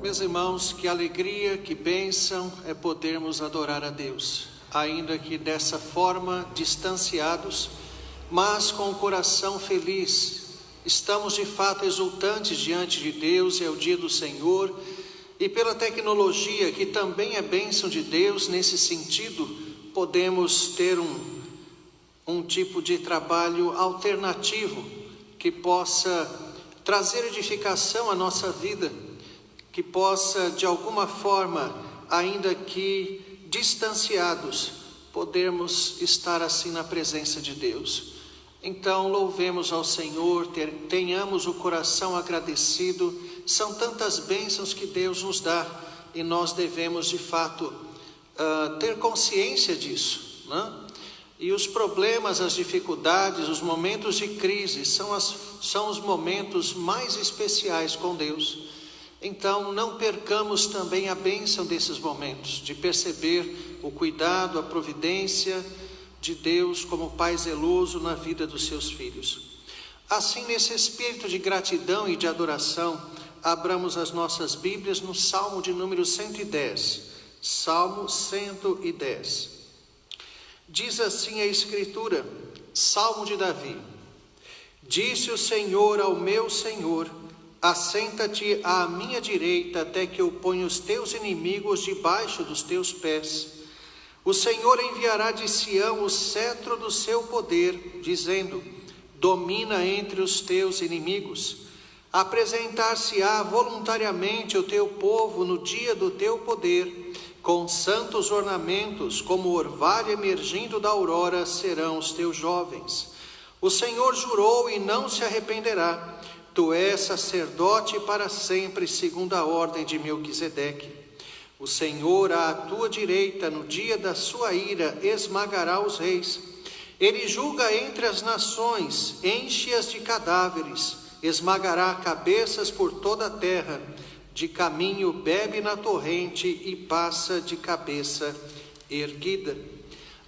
Meus irmãos, que alegria, que bênção é podermos adorar a Deus, ainda que dessa forma, distanciados, mas com o coração feliz. Estamos de fato exultantes diante de Deus, é o dia do Senhor, e pela tecnologia, que também é bênção de Deus, nesse sentido, podemos ter um tipo de trabalho alternativo, que possa trazer edificação à nossa vida, que possa de alguma forma, ainda que distanciados, podermos estar assim na presença de Deus. Então louvemos ao Senhor, tenhamos o coração agradecido. São tantas bênçãos que Deus nos dá e nós devemos de fato ter consciência disso, né? E os problemas, as dificuldades, os momentos de crise são os momentos mais especiais com Deus. Então não percamos também a bênção desses momentos, de perceber o cuidado, a providência de Deus como Pai zeloso na vida dos seus filhos. Assim, nesse espírito de gratidão e de adoração, abramos as nossas Bíblias no Salmo de número 110. Salmo 110. Diz assim a Escritura, Salmo de Davi: Disse o Senhor ao meu Senhor: assenta-te à minha direita, até que eu ponha os teus inimigos debaixo dos teus pés. O Senhor enviará de Sião o cetro do seu poder, dizendo: domina entre os teus inimigos. Apresentar-se-á voluntariamente o teu povo no dia do teu poder, com santos ornamentos, como o orvalho emergindo da aurora, serão os teus jovens. O Senhor jurou e não se arrependerá: tu és sacerdote para sempre, segundo a ordem de Melquisedeque. O Senhor à tua direita, no dia da sua ira, esmagará os reis. Ele julga entre as nações, enche-as de cadáveres, esmagará cabeças por toda a terra. De caminho bebe na torrente e passa de cabeça erguida.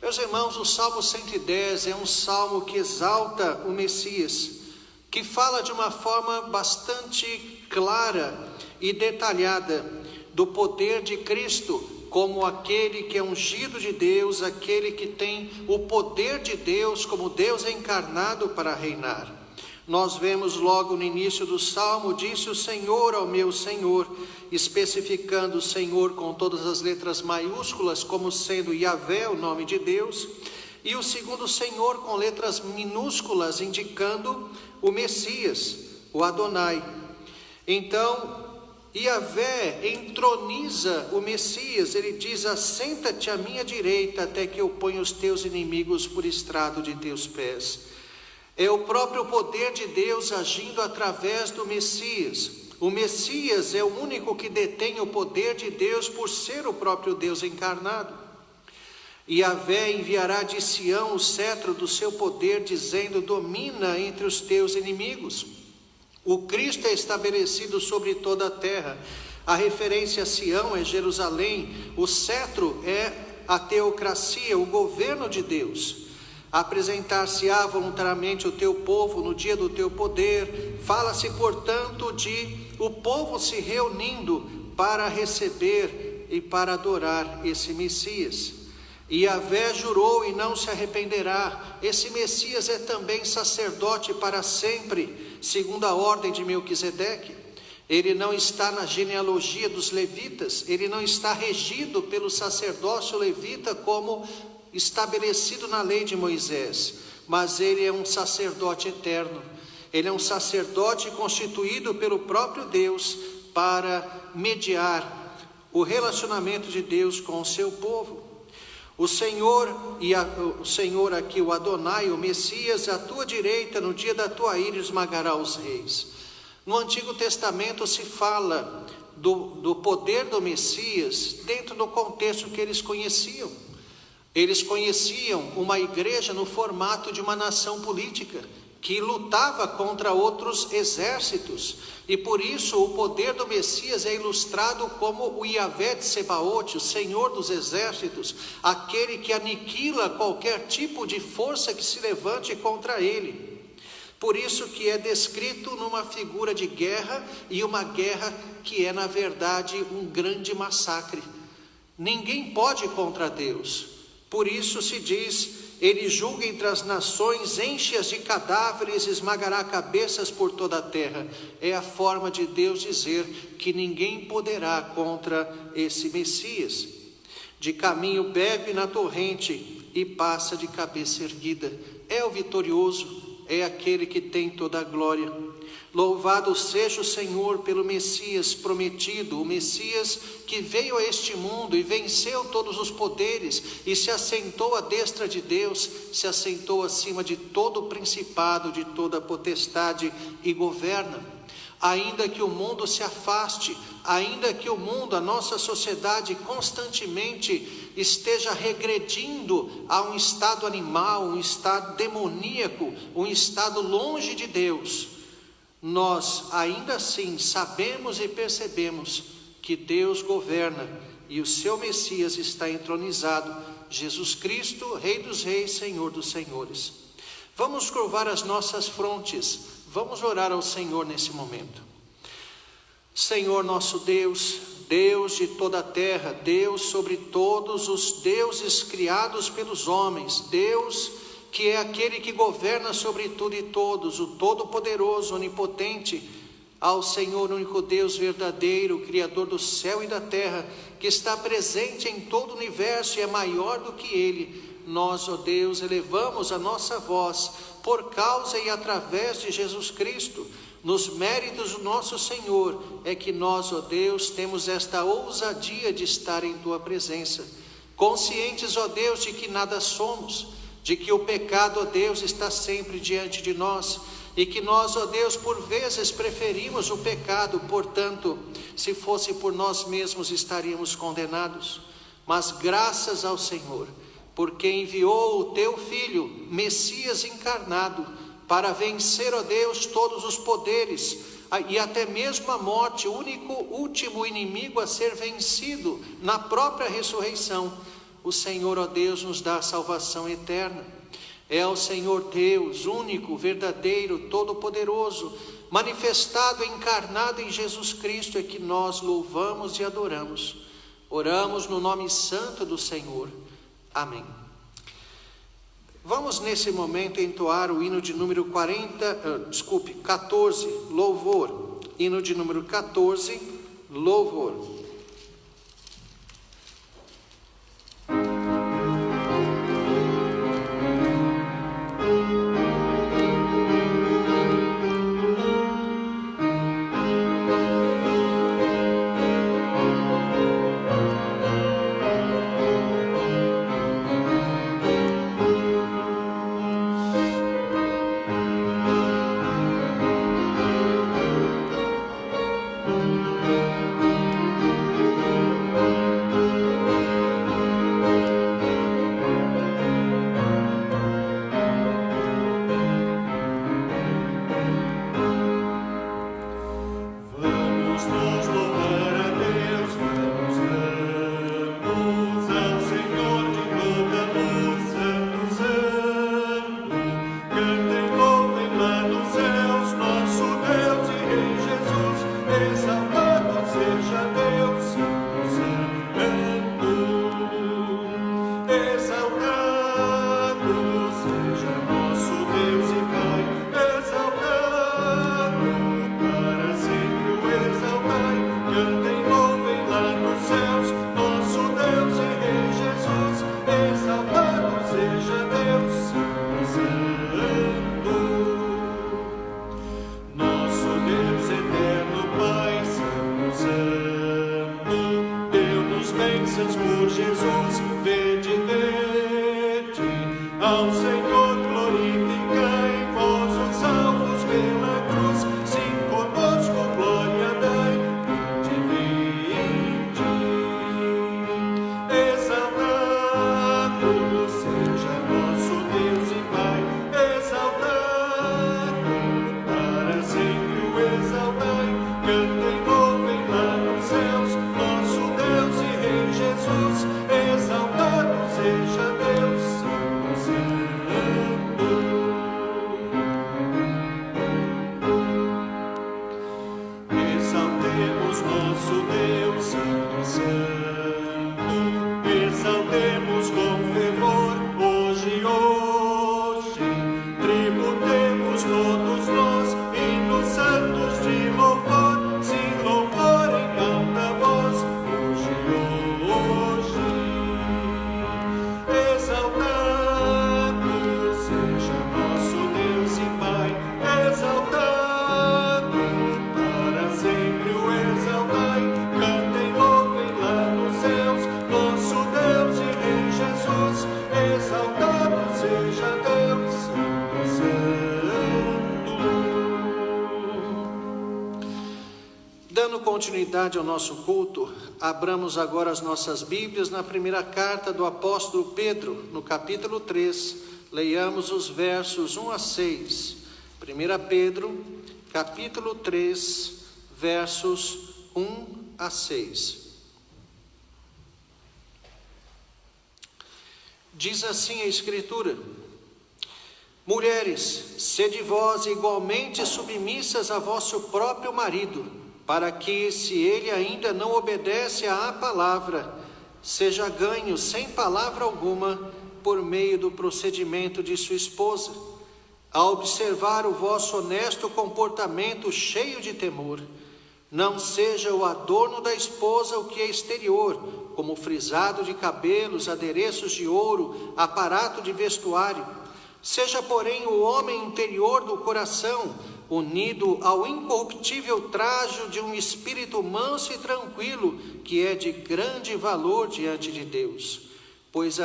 Meus irmãos, o Salmo 110 é um salmo que exalta o Messias, que fala de uma forma bastante clara e detalhada do poder de Cristo, como aquele que é ungido de Deus, aquele que tem o poder de Deus como Deus encarnado para reinar. Nós vemos logo no início do Salmo: disse o Senhor ao meu Senhor, especificando o Senhor com todas as letras maiúsculas, como sendo Yahvé, o nome de Deus, e o segundo Senhor com letras minúsculas, indicando o Messias, o Adonai. Então, Yahvé entroniza o Messias, ele diz: assenta-te à minha direita, até que eu ponha os teus inimigos por estrado de teus pés. É o próprio poder de Deus agindo através do Messias. O Messias é o único que detém o poder de Deus por ser o próprio Deus encarnado. Yahvé enviará de Sião o cetro do seu poder, dizendo: domina entre os teus inimigos. O Cristo é estabelecido sobre toda a terra. A referência a Sião é Jerusalém. O cetro é a teocracia, o governo de Deus. Apresentar-se-á voluntariamente o teu povo no dia do teu poder. Fala-se, portanto, de o povo se reunindo para receber e para adorar esse Messias. Yahvé jurou e não se arrependerá. Esse Messias é também sacerdote para sempre, segundo a ordem de Melquisedeque. Ele não está na genealogia dos levitas, ele não está regido pelo sacerdócio levita como estabelecido na lei de Moisés, mas ele é um sacerdote eterno. Ele é um sacerdote constituído pelo próprio Deus para mediar o relacionamento de Deus com o seu povo. O Senhor aqui, o Adonai, o Messias, à tua direita, no dia da tua ira, esmagará os reis. No Antigo Testamento se fala do poder do Messias dentro do contexto que eles conheciam. Eles conheciam uma igreja no formato de uma nação política, que lutava contra outros exércitos, e por isso o poder do Messias é ilustrado como o Yahvé de Sebaote, o Senhor dos exércitos, aquele que aniquila qualquer tipo de força que se levante contra ele. Por isso que é descrito numa figura de guerra, e uma guerra que é na verdade um grande massacre. Ninguém pode contra Deus. Por isso se diz: ele julga entre as nações, enche-as de cadáveres, esmagará cabeças por toda a terra. É a forma de Deus dizer que ninguém poderá contra esse Messias. De caminho bebe na torrente e passa de cabeça erguida. É o vitorioso, é aquele que tem toda a glória. Louvado seja o Senhor pelo Messias prometido, o Messias que veio a este mundo e venceu todos os poderes e se assentou à destra de Deus, se assentou acima de todo o principado, de toda potestade e governa. Ainda que o mundo se afaste, ainda que o mundo, a nossa sociedade constantemente esteja regredindo a um estado animal, um estado demoníaco, um estado longe de Deus, nós ainda assim sabemos e percebemos que Deus governa e o seu Messias está entronizado, Jesus Cristo, Rei dos Reis, Senhor dos Senhores. Vamos curvar as nossas frontes, vamos orar ao Senhor nesse momento. Senhor nosso Deus, Deus de toda a terra, Deus sobre todos os deuses criados pelos homens, Deus que é aquele que governa sobre tudo e todos, o Todo-Poderoso, Onipotente, ao Senhor único Deus verdadeiro, Criador do céu e da terra, que está presente em todo o universo e é maior do que Ele, nós, ó Deus, elevamos a nossa voz por causa e através de Jesus Cristo, nos méritos do nosso Senhor, é que nós, ó Deus, temos esta ousadia de estar em Tua presença, conscientes, ó Deus, de que nada somos, de que o pecado, ó Deus, está sempre diante de nós, e que nós, ó Deus, por vezes preferimos o pecado, portanto, se fosse por nós mesmos estaríamos condenados, mas graças ao Senhor, porque enviou o Teu Filho, Messias encarnado, para vencer, ó Deus, todos os poderes, e até mesmo a morte, o único, último inimigo a ser vencido na própria ressurreição. O Senhor, ó Deus, nos dá a salvação eterna. É o Senhor Deus, único, verdadeiro, todo-poderoso, manifestado, encarnado em Jesus Cristo, é que nós louvamos e adoramos. Oramos no nome santo do Senhor. Amém. Vamos nesse momento entoar o hino de número 14, louvor. Hino de número 14, louvor. Exaltado seja Deus, continuidade ao nosso culto, abramos agora as nossas Bíblias na primeira carta do apóstolo Pedro, no capítulo 3, leiamos os versos 1 a 6. 1 Pedro, capítulo 3, versos 1 a 6. Diz assim a Escritura: mulheres, sede vós igualmente submissas a vosso próprio marido, para que, se ele ainda não obedece à palavra, seja ganho sem palavra alguma por meio do procedimento de sua esposa, a observar o vosso honesto comportamento cheio de temor. Não seja o adorno da esposa o que é exterior, como frisado de cabelos, adereços de ouro, aparato de vestuário. Seja, porém, o homem interior do coração, unido ao incorruptível trajo de um espírito manso e tranquilo, que é de grande valor diante de Deus. Pois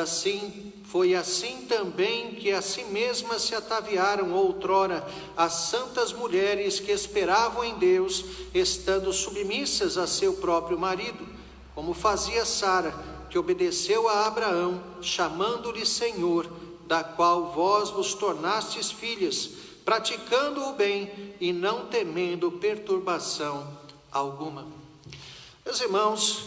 foi assim também que a si mesmas se ataviaram outrora as santas mulheres que esperavam em Deus, estando submissas a seu próprio marido, como fazia Sara, que obedeceu a Abraão, chamando-lhe Senhor, da qual vós vos tornastes filhas, praticando o bem e não temendo perturbação alguma. Meus irmãos,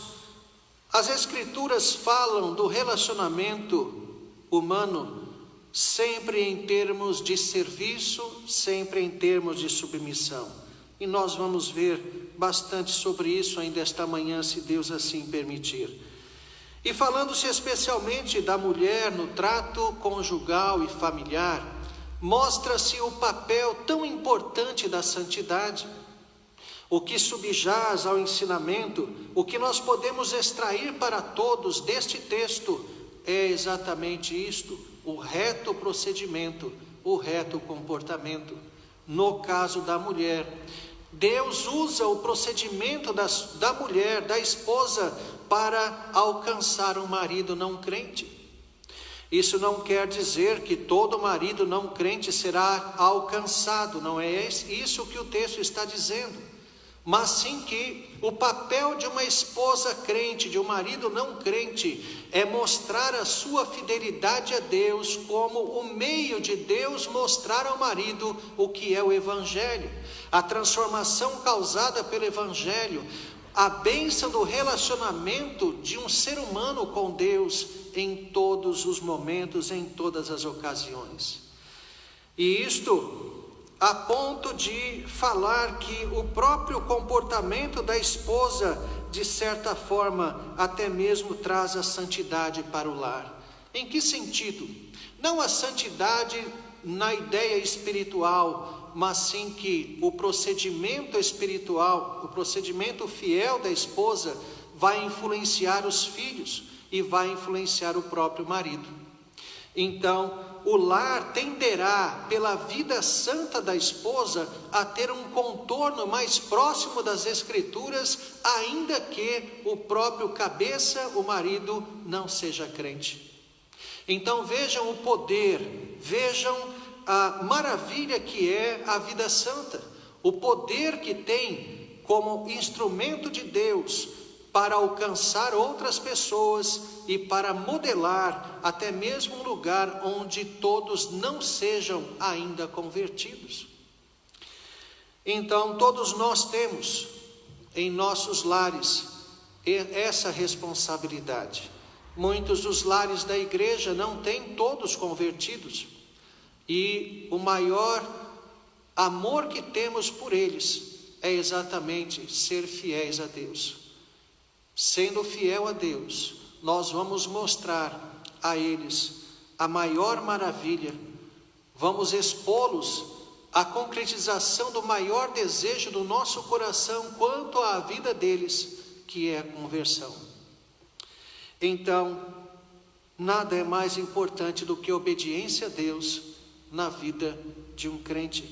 as Escrituras falam do relacionamento humano sempre em termos de serviço, sempre em termos de submissão. E nós vamos ver bastante sobre isso ainda esta manhã, se Deus assim permitir. E falando-se especialmente da mulher no trato conjugal e familiar, mostra-se o papel tão importante da santidade. O que subjaz ao ensinamento, o que nós podemos extrair para todos deste texto é exatamente isto: o reto procedimento, o reto comportamento. No caso da mulher, Deus usa o procedimento da mulher, da esposa, para alcançar um marido não crente. Isso não quer dizer que todo marido não crente será alcançado, não é isso que o texto está dizendo. Mas sim que o papel de uma esposa crente, de um marido não crente, é mostrar a sua fidelidade a Deus como o meio de Deus mostrar ao marido o que é o Evangelho, a transformação causada pelo Evangelho, a bênção do relacionamento de um ser humano com Deus em todos os momentos, em todas as ocasiões. E isto a ponto de falar que o próprio comportamento da esposa, de certa forma, até mesmo traz a santidade para o lar. Em que sentido? Não a santidade na ideia espiritual, mas sim que o procedimento espiritual, o procedimento fiel da esposa vai influenciar os filhos e vai influenciar o próprio marido. Então, o lar tenderá, pela vida santa da esposa, a ter um contorno mais próximo das Escrituras, ainda que o próprio cabeça, o marido, não seja crente. Então vejam o poder, vejam a maravilha que é a vida santa, o poder que tem como instrumento de Deus para alcançar outras pessoas e para modelar até mesmo um lugar onde todos não sejam ainda convertidos. Então, todos nós temos em nossos lares essa responsabilidade. Muitos dos lares da igreja não têm todos convertidos, e o maior amor que temos por eles é exatamente ser fiéis a Deus. Sendo fiel a Deus, nós vamos mostrar a eles a maior maravilha, vamos expô-los à concretização do maior desejo do nosso coração quanto à vida deles, que é a conversão. Então, nada é mais importante do que a obediência a Deus na vida de um crente.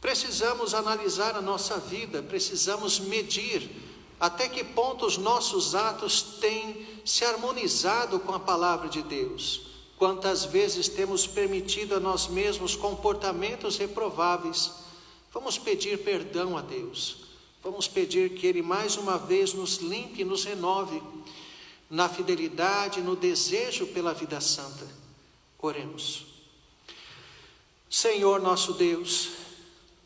Precisamos analisar a nossa vida, precisamos medir até que ponto os nossos atos têm se harmonizado com a palavra de Deus. Quantas vezes temos permitido a nós mesmos comportamentos reprováveis. Vamos pedir perdão a Deus. Vamos pedir que Ele mais uma vez nos limpe e nos renove na fidelidade, no desejo pela vida santa. Oremos. Senhor nosso Deus,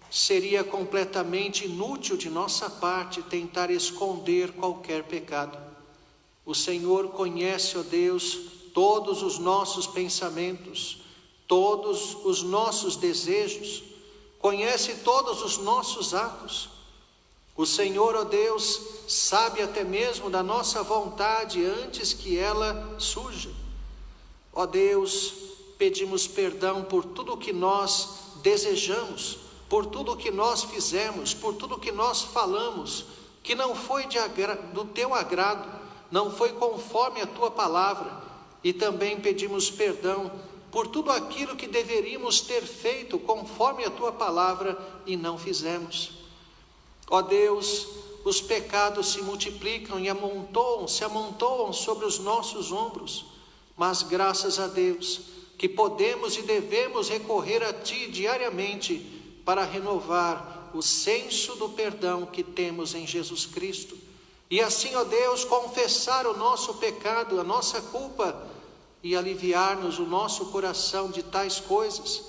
seria completamente inútil de nossa parte tentar esconder qualquer pecado. O Senhor conhece, ó Deus, todos os nossos pensamentos, todos os nossos desejos, conhece todos os nossos atos. O Senhor, ó Deus, sabe até mesmo da nossa vontade antes que ela surja. Ó Deus, pedimos perdão por tudo que nós desejamos, por tudo que nós fizemos, por tudo que nós falamos, que não foi do teu agrado, não foi conforme a tua palavra. E também pedimos perdão por tudo aquilo que deveríamos ter feito conforme a tua palavra e não fizemos. Ó Deus, os pecados se multiplicam e se amontoam sobre os nossos ombros, mas graças a Deus que podemos e devemos recorrer a Ti diariamente para renovar o senso do perdão que temos em Jesus Cristo. E assim, ó Deus, confessar o nosso pecado, a nossa culpa, e aliviar-nos o nosso coração de tais coisas,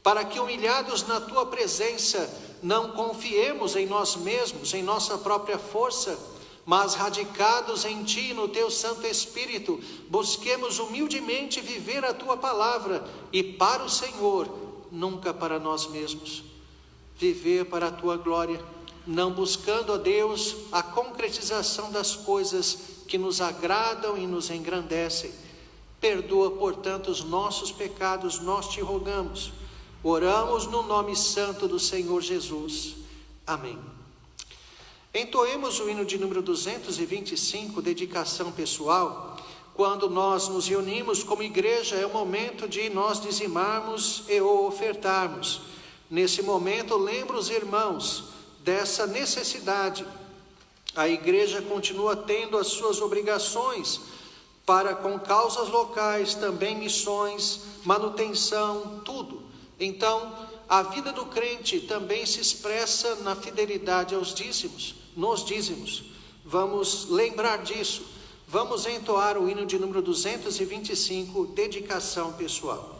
para que, humilhados na Tua presença, não confiemos em nós mesmos, em nossa própria força, mas radicados em Ti e no Teu Santo Espírito, busquemos humildemente viver a Tua palavra e para o Senhor, nunca para nós mesmos. Viver para a Tua glória, não buscando, ó Deus, a concretização das coisas que nos agradam e nos engrandecem. Perdoa, portanto, os nossos pecados, nós Te rogamos. Oramos no nome santo do Senhor Jesus. Amém. Entoemos o hino de número 225, dedicação pessoal. Quando nós nos reunimos como igreja, é o momento de nós dizimarmos e ofertarmos. Nesse momento, lembro os irmãos dessa necessidade. A igreja continua tendo as suas obrigações para com causas locais, também missões, manutenção, tudo. Então, a vida do crente também se expressa na fidelidade aos dízimos, nos dízimos. Vamos lembrar disso. Vamos entoar o hino de número 225, dedicação pessoal.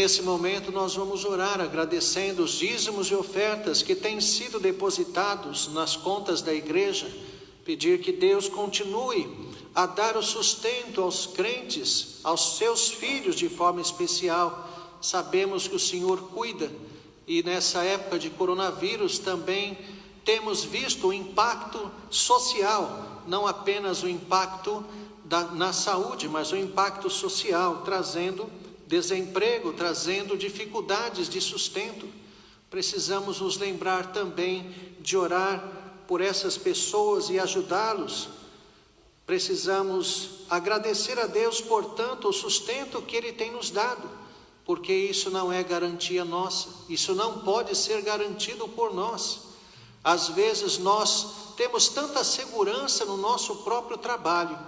Nesse momento nós vamos orar agradecendo os dízimos e ofertas que têm sido depositados nas contas da igreja, pedir que Deus continue a dar o sustento aos crentes, aos seus filhos de forma especial, sabemos que o Senhor cuida, e nessa época de coronavírus também temos visto o impacto social, não apenas o impacto na saúde, mas o impacto social, trazendo desemprego, trazendo dificuldades de sustento. Precisamos nos lembrar também de orar por essas pessoas e ajudá-los. Precisamos agradecer a Deus, portanto, o sustento que Ele tem nos dado, porque isso não é garantia nossa, isso não pode ser garantido por nós. Às vezes nós temos tanta segurança no nosso próprio trabalho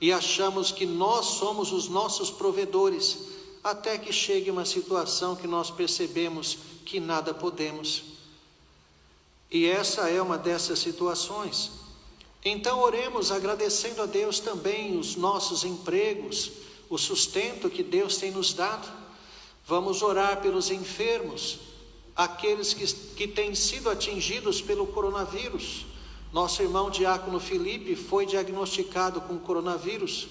e achamos que nós somos os nossos provedores, até que chegue uma situação que nós percebemos que nada podemos. E essa é uma dessas situações. Então oremos agradecendo a Deus também os nossos empregos, o sustento que Deus tem nos dado. Vamos orar pelos enfermos, aqueles que têm sido atingidos pelo coronavírus. Nosso irmão diácono Felipe foi diagnosticado com coronavírus.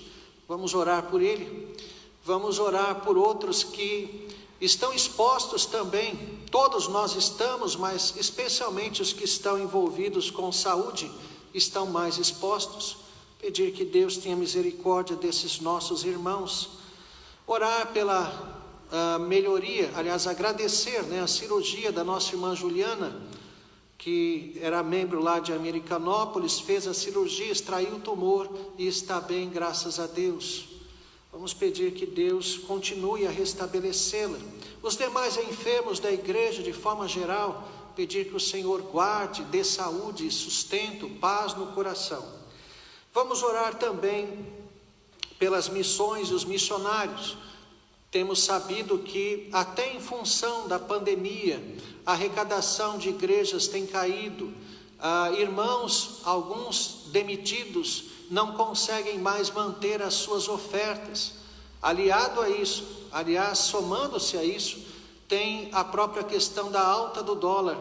Vamos orar por ele. Vamos orar por outros que estão expostos também. Todos nós estamos, mas especialmente os que estão envolvidos com saúde estão mais expostos. Pedir que Deus tenha misericórdia desses nossos irmãos. Orar pela melhoria, aliás, agradecer, a cirurgia da nossa irmã Juliana, que era membro lá de Americanópolis, fez a cirurgia, extraiu o tumor e está bem, graças a Deus. Vamos pedir que Deus continue a restabelecê-la. Os demais enfermos da igreja, de forma geral, pedir que o Senhor guarde, dê saúde, sustento, paz no coração. Vamos orar também pelas missões e os missionários. Temos sabido que até em função da pandemia, a arrecadação de igrejas tem caído. Irmãos, alguns demitidos, não conseguem mais manter as suas ofertas. Aliado a isso, aliás, somando-se a isso, tem a própria questão da alta do dólar.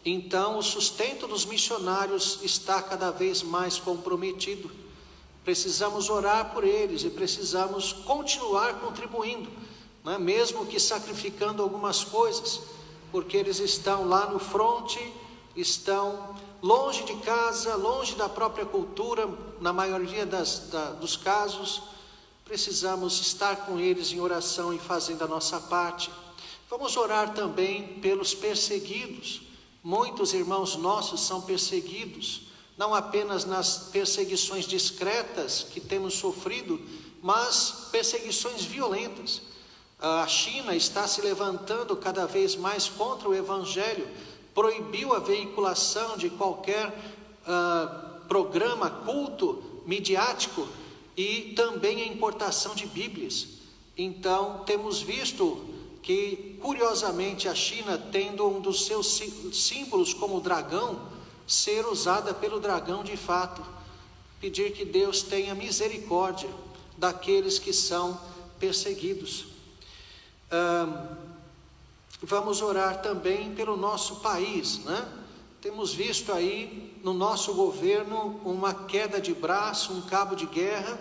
Então, o sustento dos missionários está cada vez mais comprometido. Precisamos orar por eles e precisamos continuar contribuindo, mesmo que sacrificando algumas coisas, porque eles estão lá no fronte, estão longe de casa, longe da própria cultura, na maioria dos casos. Precisamos estar com eles em oração e fazendo a nossa parte. Vamos orar também pelos perseguidos. Muitos irmãos nossos são perseguidos, não apenas nas perseguições discretas que temos sofrido, mas perseguições violentas. A China está se levantando cada vez mais contra o Evangelho, proibiu a veiculação de qualquer programa, culto midiático e também a importação de Bíblias. Então, temos visto que, curiosamente, a China, tendo um dos seus símbolos como o dragão, ser usada pelo dragão de fato. Pedir que Deus tenha misericórdia daqueles que são perseguidos. Vamos orar também pelo nosso país, Temos visto aí no nosso governo uma queda de braço, um cabo de guerra,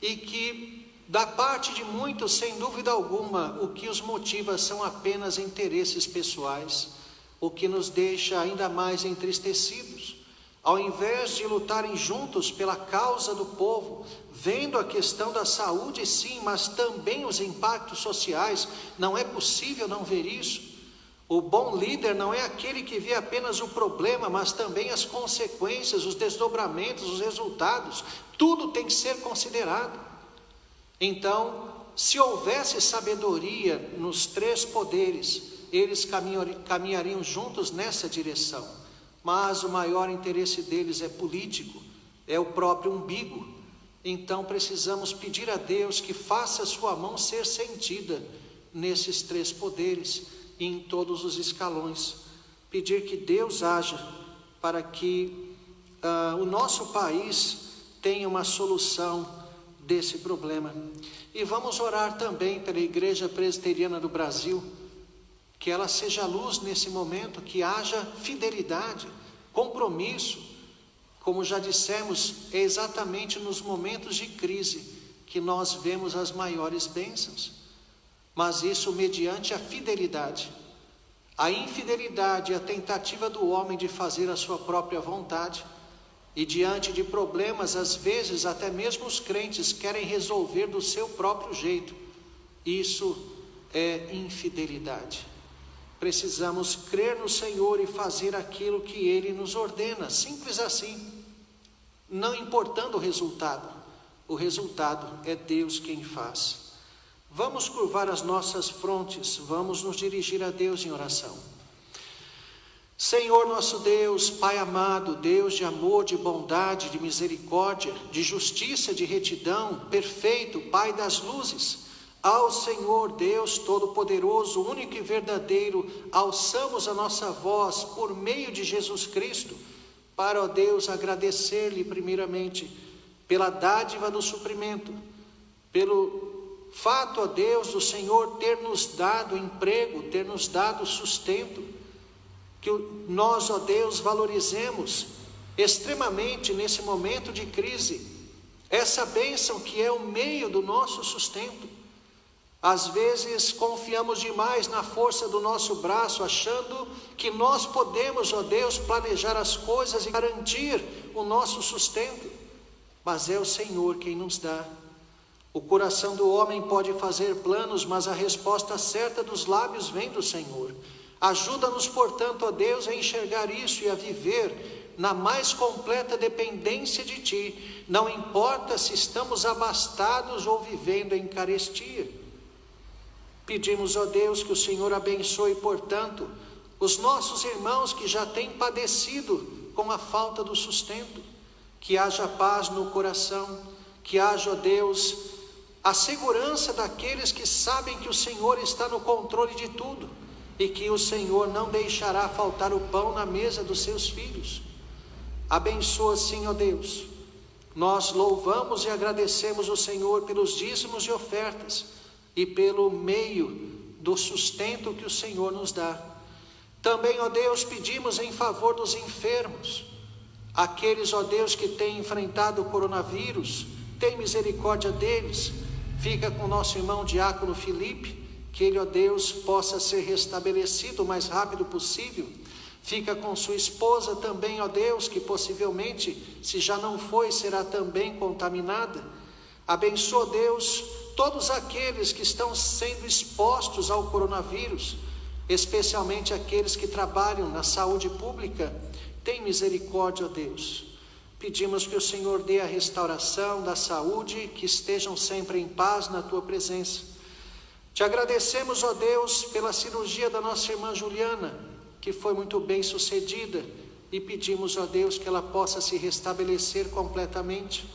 e que da parte de muitos, sem dúvida alguma, o que os motiva são apenas interesses pessoais, o que nos deixa ainda mais entristecidos. Ao invés de lutarem juntos pela causa do povo, vendo a questão da saúde sim, mas também os impactos sociais, não é possível não ver isso. O bom líder não é aquele que vê apenas o problema, mas também as consequências, os desdobramentos, os resultados. Tudo tem que ser considerado. Então, se houvesse sabedoria nos três poderes, eles caminhariam juntos nessa direção. Mas o maior interesse deles é político, é o próprio umbigo. Então precisamos pedir a Deus que faça a sua mão ser sentida nesses três poderes e em todos os escalões. Pedir que Deus haja para que o nosso país tenha uma solução desse problema. E vamos orar também pela Igreja Presbiteriana do Brasil, que ela seja luz nesse momento, que haja fidelidade, compromisso. Como já dissemos, é exatamente nos momentos de crise que nós vemos as maiores bênçãos. mas isso mediante a fidelidade. A infidelidade é a tentativa do homem de fazer a sua própria vontade, e diante de problemas, às vezes até mesmo os crentes querem resolver do seu próprio jeito. Isso é infidelidade. Precisamos crer no Senhor e fazer aquilo que Ele nos ordena, simples assim, não importando o resultado é Deus quem faz. Vamos curvar as nossas frontes, vamos nos dirigir a Deus em oração. Senhor nosso Deus, Pai amado, Deus de amor, de bondade, de misericórdia, de justiça, de retidão, perfeito, Pai das luzes, ao Senhor Deus Todo-Poderoso, único e verdadeiro, alçamos a nossa voz por meio de Jesus Cristo, para, ó Deus, agradecer-lhe primeiramente pela dádiva do suprimento, pelo fato, ó Deus, do Senhor ter nos dado emprego, ter nos dado sustento, que nós, ó Deus, valorizemos extremamente nesse momento de crise, essa bênção que é o meio do nosso sustento. Às vezes confiamos demais na força do nosso braço, achando que nós podemos, ó Deus, planejar as coisas e garantir o nosso sustento, mas é o Senhor quem nos dá. O coração do homem pode fazer planos, mas a resposta certa dos lábios vem do Senhor. Ajuda-nos, portanto, ó Deus, a enxergar isso e a viver na mais completa dependência de Ti, não importa se estamos abastados ou vivendo em carestia. Pedimos, ó Deus, que o Senhor abençoe, portanto, os nossos irmãos que já têm padecido com a falta do sustento, que haja paz no coração, que haja, ó Deus, a segurança daqueles que sabem que o Senhor está no controle de tudo e que o Senhor não deixará faltar o pão na mesa dos seus filhos. Abençoa, sim, ó Deus. Nós louvamos e agradecemos o Senhor pelos dízimos e ofertas e pelo meio do sustento que o Senhor nos dá. Também, ó Deus, pedimos em favor dos enfermos, aqueles, ó Deus, que têm enfrentado o coronavírus, tem misericórdia deles. Fica com o nosso irmão diácono Felipe, que ele, ó Deus, possa ser restabelecido o mais rápido possível. Fica com sua esposa também, ó Deus, que possivelmente, se já não foi, será também contaminada. Abençoa, Deus, todos aqueles que estão sendo expostos ao coronavírus, especialmente aqueles que trabalham na saúde pública. Tem misericórdia, ó Deus. Pedimos que o Senhor dê a restauração da saúde, que estejam sempre em paz na Tua presença. Te agradecemos, ó Deus, pela cirurgia da nossa irmã Juliana, que foi muito bem sucedida, e pedimos, ó Deus, que ela possa se restabelecer completamente.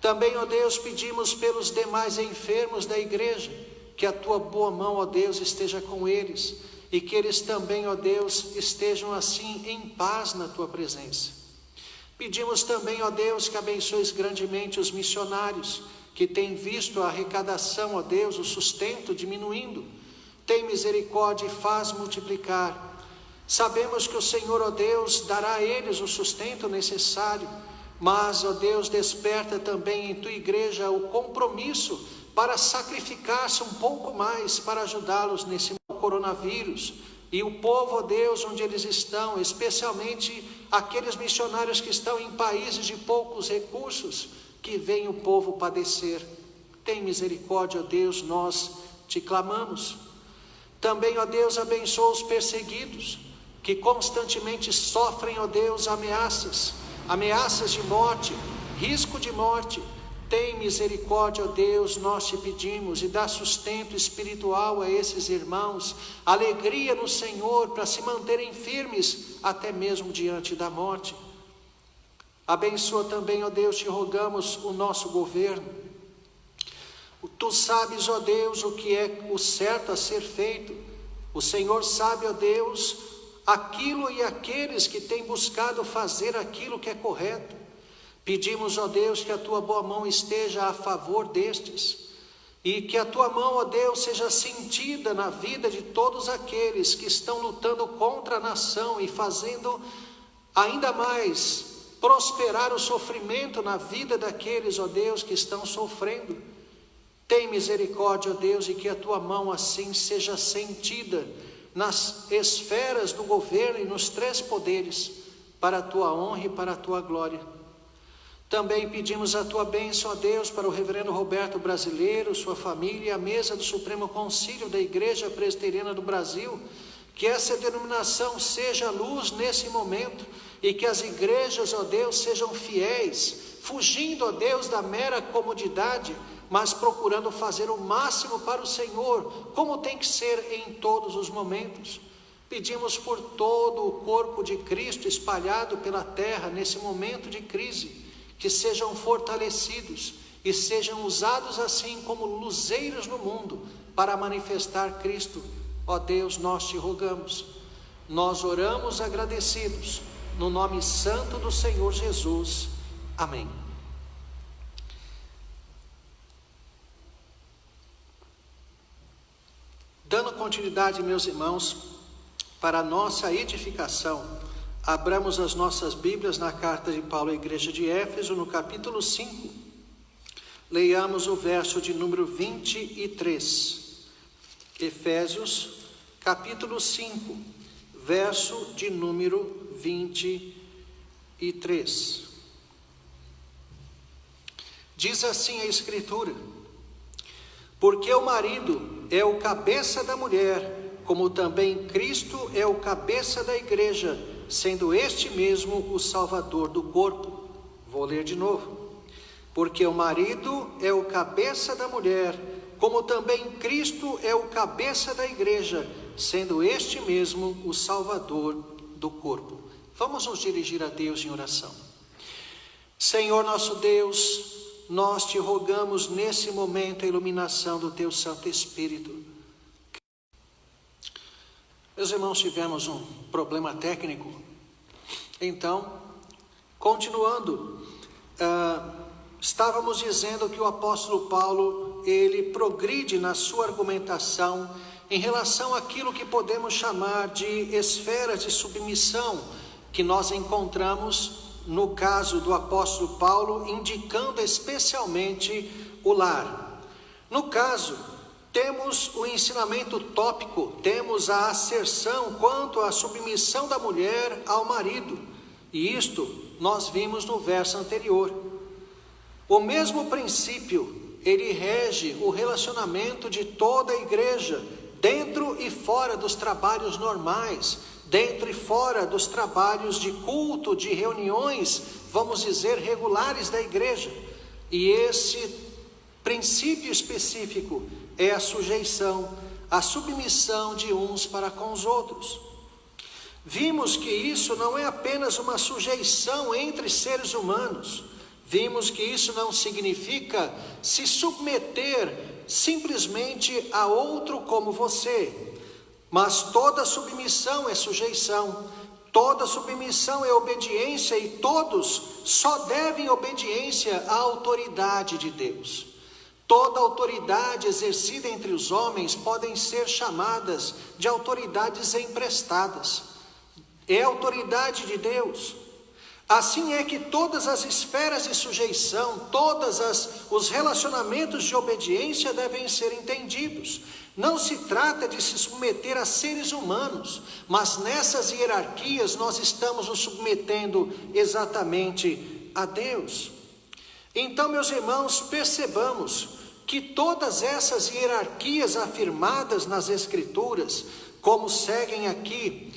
Também, ó Deus, pedimos pelos demais enfermos da igreja, que a Tua boa mão, ó Deus, esteja com eles, e que eles também, ó Deus, estejam assim em paz na Tua presença. Pedimos também, ó Deus, que abençoes grandemente os missionários, que têm visto a arrecadação, ó Deus, o sustento diminuindo. Tem misericórdia e faz multiplicar. Sabemos que o Senhor, ó Deus, dará a eles o sustento necessário, mas, ó Deus, desperta também em Tua igreja o compromisso para sacrificar-se um pouco mais para ajudá-los nesse coronavírus. E o povo, ó Deus, onde eles estão, especialmente aqueles missionários que estão em países de poucos recursos, que veem o povo padecer. Tem misericórdia, ó Deus, nós Te clamamos. Também, ó Deus, abençoa os perseguidos, que constantemente sofrem, ó Deus, ameaças de morte, risco de morte. Tem misericórdia, ó Deus, nós Te pedimos, e dá sustento espiritual a esses irmãos, alegria no Senhor para se manterem firmes até mesmo diante da morte. Abençoa também, ó Deus, Te rogamos, o nosso governo. Tu sabes, ó Deus, o que é o certo a ser feito. O Senhor sabe, ó Deus, aquilo e aqueles que têm buscado fazer aquilo que é correto. Pedimos, ó Deus, que a Tua boa mão esteja a favor destes, e que a Tua mão, ó Deus, seja sentida na vida de todos aqueles que estão lutando contra a nação e fazendo ainda mais prosperar o sofrimento na vida daqueles, ó Deus, que estão sofrendo. Tem misericórdia, ó Deus, e que a tua mão assim seja sentida nas esferas do governo e nos três poderes, para a tua honra e para a tua glória. Também pedimos a tua bênção, ó Deus, para o reverendo Roberto Brasileiro, sua família e a mesa do Supremo Concílio da Igreja Presbiteriana do Brasil, que essa denominação seja luz nesse momento e que as igrejas, ó Deus, sejam fiéis, fugindo, ó Deus, da mera comodidade, mas procurando fazer o máximo para o Senhor, como tem que ser em todos os momentos. Pedimos por todo o corpo de Cristo espalhado pela terra nesse momento de crise, que sejam fortalecidos e sejam usados assim como luzeiros no mundo para manifestar Cristo. Ó Deus, nós te rogamos, nós oramos agradecidos, no nome santo do Senhor Jesus. Amém. Dando continuidade, meus irmãos, para a nossa edificação, abramos as nossas Bíblias na carta de Paulo à igreja de Éfeso, no capítulo 5. Leiamos o verso de número 23. Efésios, capítulo 5, verso de número 23. Diz assim a Escritura: porque o marido é o cabeça da mulher, como também Cristo é o cabeça da igreja, sendo este mesmo o Salvador do corpo. Vou ler de novo. Porque o marido é o cabeça da mulher, como também Cristo é o cabeça da igreja, sendo este mesmo o Salvador do corpo. Vamos nos dirigir a Deus em oração. Senhor nosso Deus, nós te rogamos nesse momento a iluminação do teu Santo Espírito. Meus irmãos, tivemos um problema técnico, então, continuando, estávamos dizendo que o apóstolo Paulo, ele progride na sua argumentação em relação àquilo que podemos chamar de esferas de submissão, que nós encontramos no caso do apóstolo Paulo, indicando especialmente o lar. No caso, temos o ensinamento tópico, temos a asserção quanto à submissão da mulher ao marido, e isto nós vimos no verso anterior. O mesmo princípio, ele rege o relacionamento de toda a igreja, dentro e fora dos trabalhos normais, dentro e fora dos trabalhos de culto, de reuniões, vamos dizer, regulares da igreja. E esse princípio específico é a sujeição, a submissão de uns para com os outros. Vimos que isso não é apenas uma sujeição entre seres humanos. Vimos que isso não significa se submeter simplesmente a outro como você. Mas toda submissão é sujeição, toda submissão é obediência, e todos só devem obediência à autoridade de Deus. Toda autoridade exercida entre os homens podem ser chamadas de autoridades emprestadas. É a autoridade de Deus. Assim é que todas as esferas de sujeição, os relacionamentos de obediência devem ser entendidos. Não se trata de se submeter a seres humanos, mas nessas hierarquias nós estamos nos submetendo exatamente a Deus. Então, meus irmãos, percebamos que todas essas hierarquias afirmadas nas Escrituras, como seguem aqui,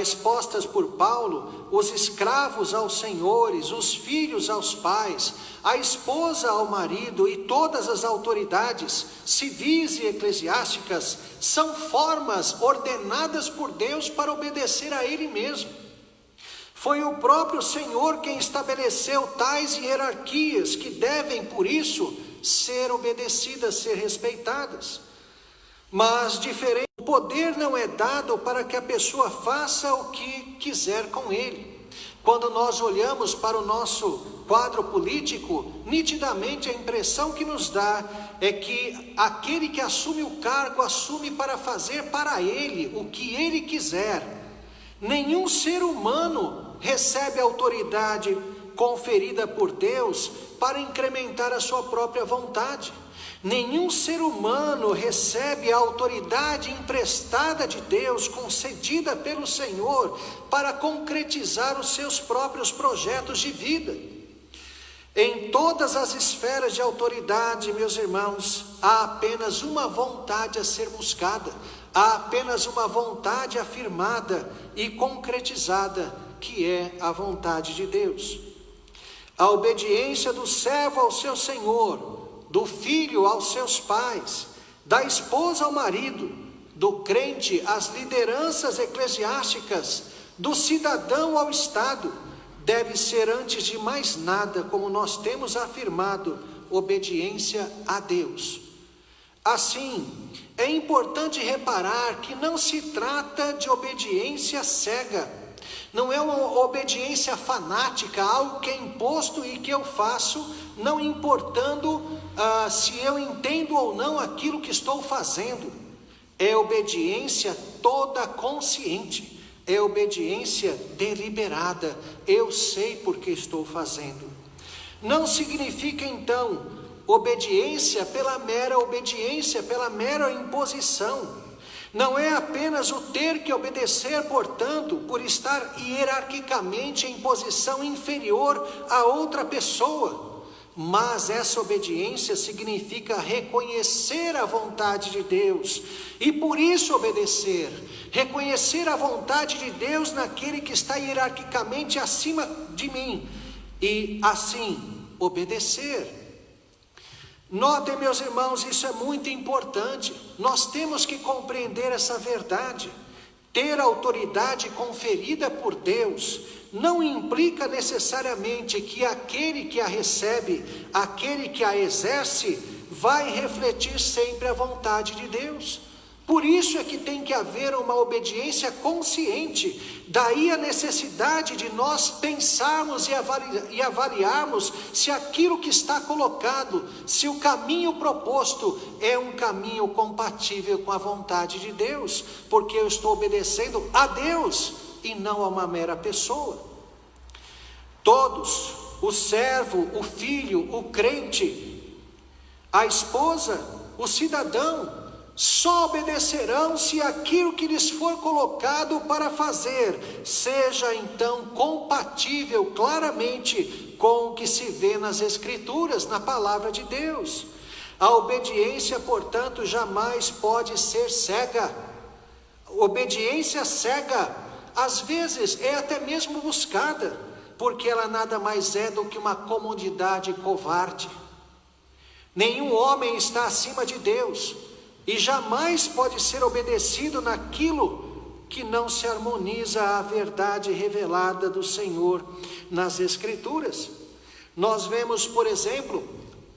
expostas por Paulo, os escravos aos senhores, os filhos aos pais, a esposa ao marido e todas as autoridades civis e eclesiásticas, são formas ordenadas por Deus para obedecer a Ele mesmo. Foi o próprio Senhor quem estabeleceu tais hierarquias que devem, por isso, ser obedecidas, ser respeitadas. Mas diferente, o poder não é dado para que a pessoa faça o que quiser com ele. Quando nós olhamos para o nosso quadro político, nitidamente a impressão que nos dá é que aquele que assume o cargo, assume para fazer para ele o que ele quiser. Nenhum ser humano recebe autoridade conferida por Deus para incrementar a sua própria vontade. Nenhum ser humano recebe a autoridade emprestada de Deus, concedida pelo Senhor, para concretizar os seus próprios projetos de vida. Em todas as esferas de autoridade, meus irmãos, há apenas uma vontade a ser buscada, há apenas uma vontade afirmada e concretizada, que é a vontade de Deus. A obediência do servo ao seu Senhor, do filho aos seus pais, da esposa ao marido, do crente às lideranças eclesiásticas, do cidadão ao Estado, deve ser, antes de mais nada, como nós temos afirmado, obediência a Deus. Assim, é importante reparar que não se trata de obediência cega, não é uma obediência fanática, algo que é imposto e que eu faço, não importando se eu entendo ou não aquilo que estou fazendo. É obediência toda consciente, é obediência deliberada. Eu sei porque estou fazendo. Não significa então obediência pela mera imposição. Não é apenas o ter que obedecer, portanto, por estar hierarquicamente em posição inferior a outra pessoa. Mas essa obediência significa reconhecer a vontade de Deus e por isso obedecer. Reconhecer a vontade de Deus naquele que está hierarquicamente acima de mim e assim obedecer. Notem, meus irmãos, isso é muito importante. Nós temos que compreender essa verdade. Ter autoridade conferida por Deus não implica necessariamente que aquele que a recebe, aquele que a exerce, vai refletir sempre a vontade de Deus. Por isso é que tem que haver uma obediência consciente. Daí a necessidade de nós pensarmos e avaliarmos se aquilo que está colocado, se o caminho proposto é um caminho compatível com a vontade de Deus, porque eu estou obedecendo a Deus e não a uma mera pessoa. Todos, o servo, o filho, o crente, a esposa, o cidadão, só obedecerão se aquilo que lhes for colocado para fazer seja então compatível claramente com o que se vê nas Escrituras, na palavra de Deus. A obediência, portanto, jamais pode ser cega. Obediência cega, às vezes, é até mesmo buscada, porque ela nada mais é do que uma comodidade covarde. Nenhum homem está acima de Deus e jamais pode ser obedecido naquilo que não se harmoniza à verdade revelada do Senhor nas Escrituras. Nós vemos, por exemplo,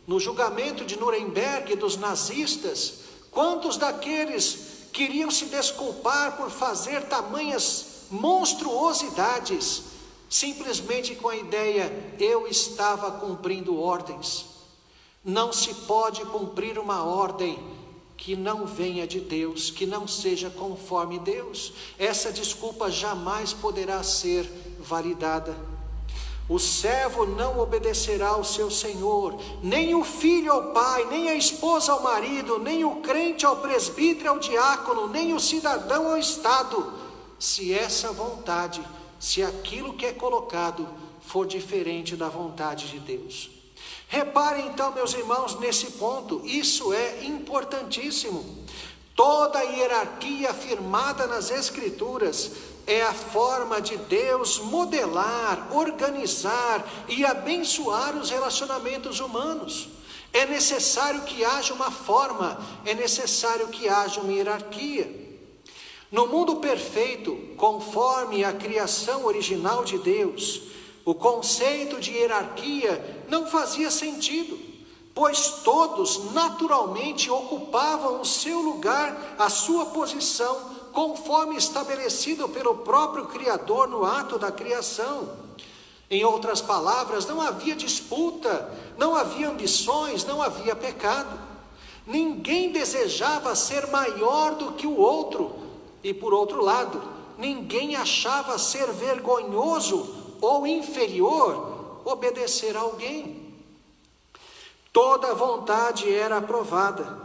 no julgamento de Nuremberg dos nazistas, quantos daqueles queriam se desculpar por fazer tamanhas monstruosidades, simplesmente com a ideia: eu estava cumprindo ordens. Não se pode cumprir uma ordem que não venha de Deus, que não seja conforme Deus. Essa desculpa jamais poderá ser validada. O servo não obedecerá ao seu senhor, nem o filho ao pai, nem a esposa ao marido, nem o crente ao presbítero, ao diácono, nem o cidadão ao Estado, se essa vontade, se aquilo que é colocado for diferente da vontade de Deus. Reparem então, meus irmãos, nesse ponto, isso é importantíssimo. Toda a hierarquia afirmada nas Escrituras é a forma de Deus modelar, organizar e abençoar os relacionamentos humanos. É necessário que haja uma forma, é necessário que haja uma hierarquia. No mundo perfeito, conforme a criação original de Deus, o conceito de hierarquia não fazia sentido, pois todos naturalmente ocupavam o seu lugar, a sua posição, conforme estabelecido pelo próprio Criador no ato da criação. Em outras palavras, não havia disputa, não havia ambições, não havia pecado. Ninguém desejava ser maior do que o outro, e por outro lado, ninguém achava ser vergonhoso ou inferior obedecer a alguém. Toda vontade era aprovada.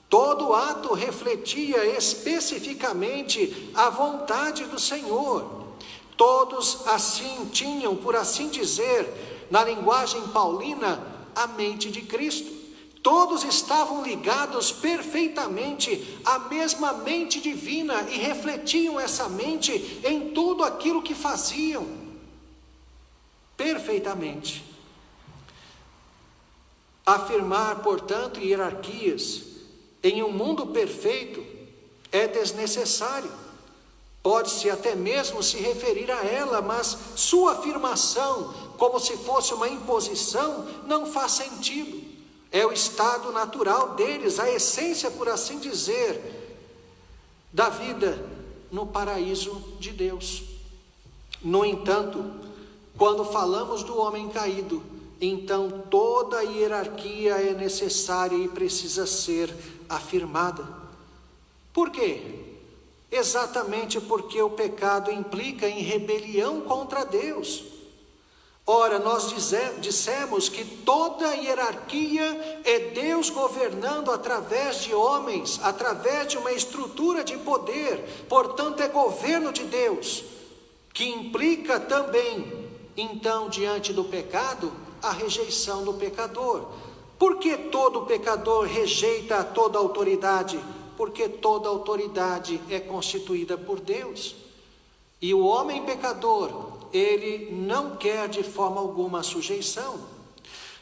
Todo ato refletia especificamente a vontade do Senhor. Todos assim tinham, por assim dizer, na linguagem paulina, a mente de Cristo. Todos estavam ligados perfeitamente à mesma mente divina e refletiam essa mente em tudo aquilo que faziam. Perfeitamente. Afirmar, portanto, hierarquias em um mundo perfeito é desnecessário. Pode-se até mesmo se referir a ela, mas sua afirmação, como se fosse uma imposição, não faz sentido. É o estado natural deles, a essência, por assim dizer, da vida no paraíso de Deus. No entanto, quando falamos do homem caído, então toda a hierarquia é necessária e precisa ser afirmada. Por quê? Exatamente porque o pecado implica em rebelião contra Deus. Ora, nós dissemos que toda a hierarquia é Deus governando através de homens, através de uma estrutura de poder, portanto é governo de Deus, que implica também, então, diante do pecado, a rejeição do pecador. Por que todo pecador rejeita toda autoridade? Porque toda autoridade é constituída por Deus. E o homem pecador, ele não quer de forma alguma a sujeição.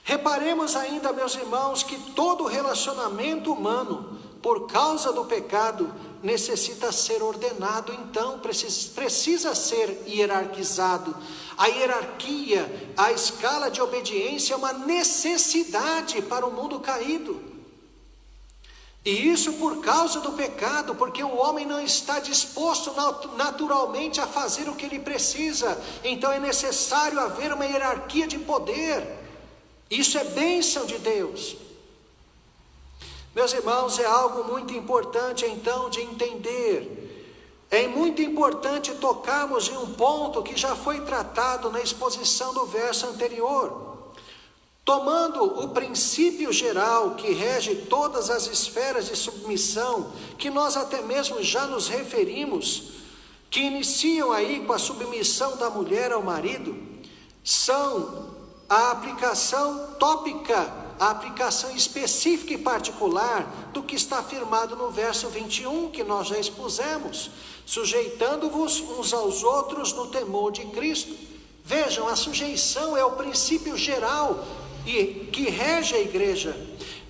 Reparemos ainda, meus irmãos, que todo relacionamento humano, por causa do pecado, necessita ser ordenado, então precisa ser hierarquizado. A hierarquia, a escala de obediência é uma necessidade para o mundo caído. E isso por causa do pecado, porque o homem não está disposto naturalmente a fazer o que ele precisa. Então é necessário haver uma hierarquia de poder. Isso é bênção de Deus. Meus irmãos, é algo muito importante então de entender. É muito importante tocarmos em um ponto que já foi tratado na exposição do verso anterior. Tomando o princípio geral que rege todas as esferas de submissão, que nós até mesmo já nos referimos, que iniciam aí com a submissão da mulher ao marido, são a aplicação tópica, a aplicação específica e particular do que está afirmado no verso 21, que nós já expusemos, sujeitando-vos uns aos outros no temor de Cristo. Vejam, a sujeição é o princípio geral e que rege a igreja,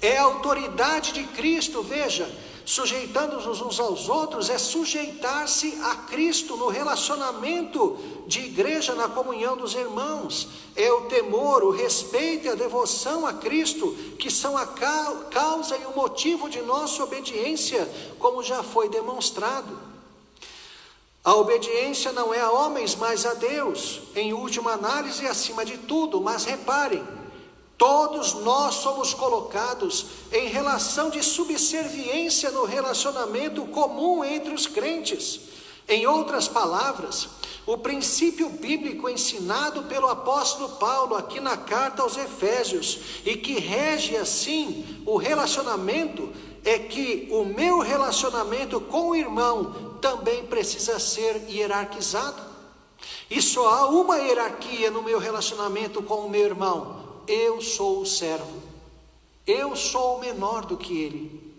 é a autoridade de Cristo. Veja, sujeitando-nos uns aos outros é sujeitar-se a Cristo no relacionamento de igreja, na comunhão dos irmãos. É o temor, o respeito e a devoção a Cristo que são a causa e o motivo de nossa obediência, como já foi demonstrado. A obediência não é a homens, mas a Deus, em última análise, acima de tudo. Mas reparem, todos nós somos colocados em relação de subserviência no relacionamento comum entre os crentes. Em outras palavras, o princípio bíblico ensinado pelo apóstolo Paulo aqui na carta aos Efésios e que rege assim o relacionamento é que o meu relacionamento com o irmão também precisa ser hierarquizado. E só há uma hierarquia no meu relacionamento com o meu irmão. Eu sou o servo, eu sou o menor do que ele.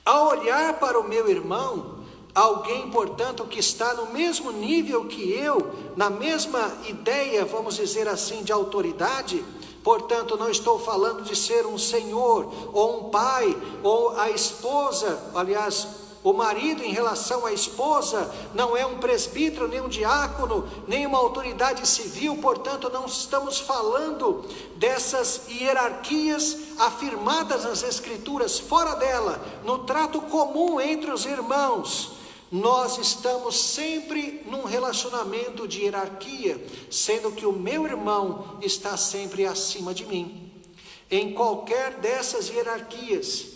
Ao olhar para o meu irmão, alguém, portanto, que está no mesmo nível que eu, na mesma ideia, vamos dizer assim, de autoridade, portanto, não estou falando de ser um senhor, ou um pai, ou a esposa, aliás, o marido em relação à esposa não é um presbítero, nem um diácono, nem uma autoridade civil, portanto não estamos falando dessas hierarquias afirmadas nas Escrituras. Fora dela, no trato comum entre os irmãos, nós estamos sempre num relacionamento de hierarquia, sendo que o meu irmão está sempre acima de mim. Em qualquer dessas hierarquias,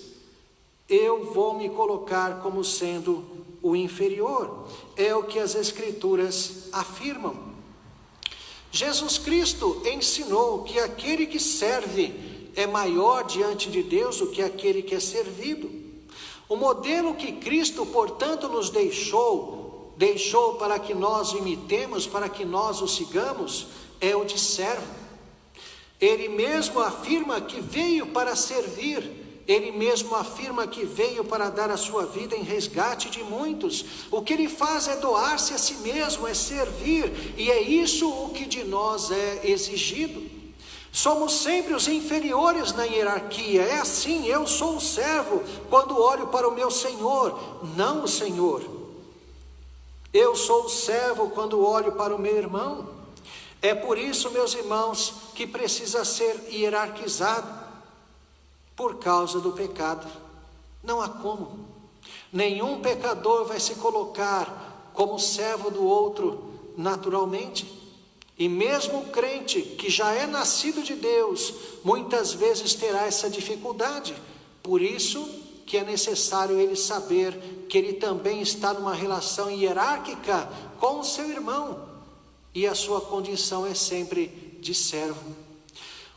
eu vou me colocar como sendo o inferior. É o que as Escrituras afirmam. Jesus Cristo ensinou que aquele que serve é maior diante de Deus do que aquele que é servido. O modelo que Cristo, portanto, nos deixou para que nós imitemos, para que nós o sigamos, é o de servo. Ele mesmo afirma que veio para servir. Ele mesmo afirma que veio para dar a sua vida em resgate de muitos. O que ele faz é doar-se a si mesmo, é servir, e é isso o que de nós é exigido. Somos sempre os inferiores na hierarquia. É assim, eu sou o servo quando olho para o meu Senhor, não o Senhor. Eu sou o servo quando olho para o meu irmão. É por isso, meus irmãos, que precisa ser hierarquizado. Por causa do pecado. Não há como. Nenhum pecador vai se colocar como servo do outro naturalmente. E mesmo o crente que já é nascido de Deus, muitas vezes terá essa dificuldade. Por isso que é necessário ele saber que ele também está numa relação hierárquica com o seu irmão. E a sua condição é sempre de servo.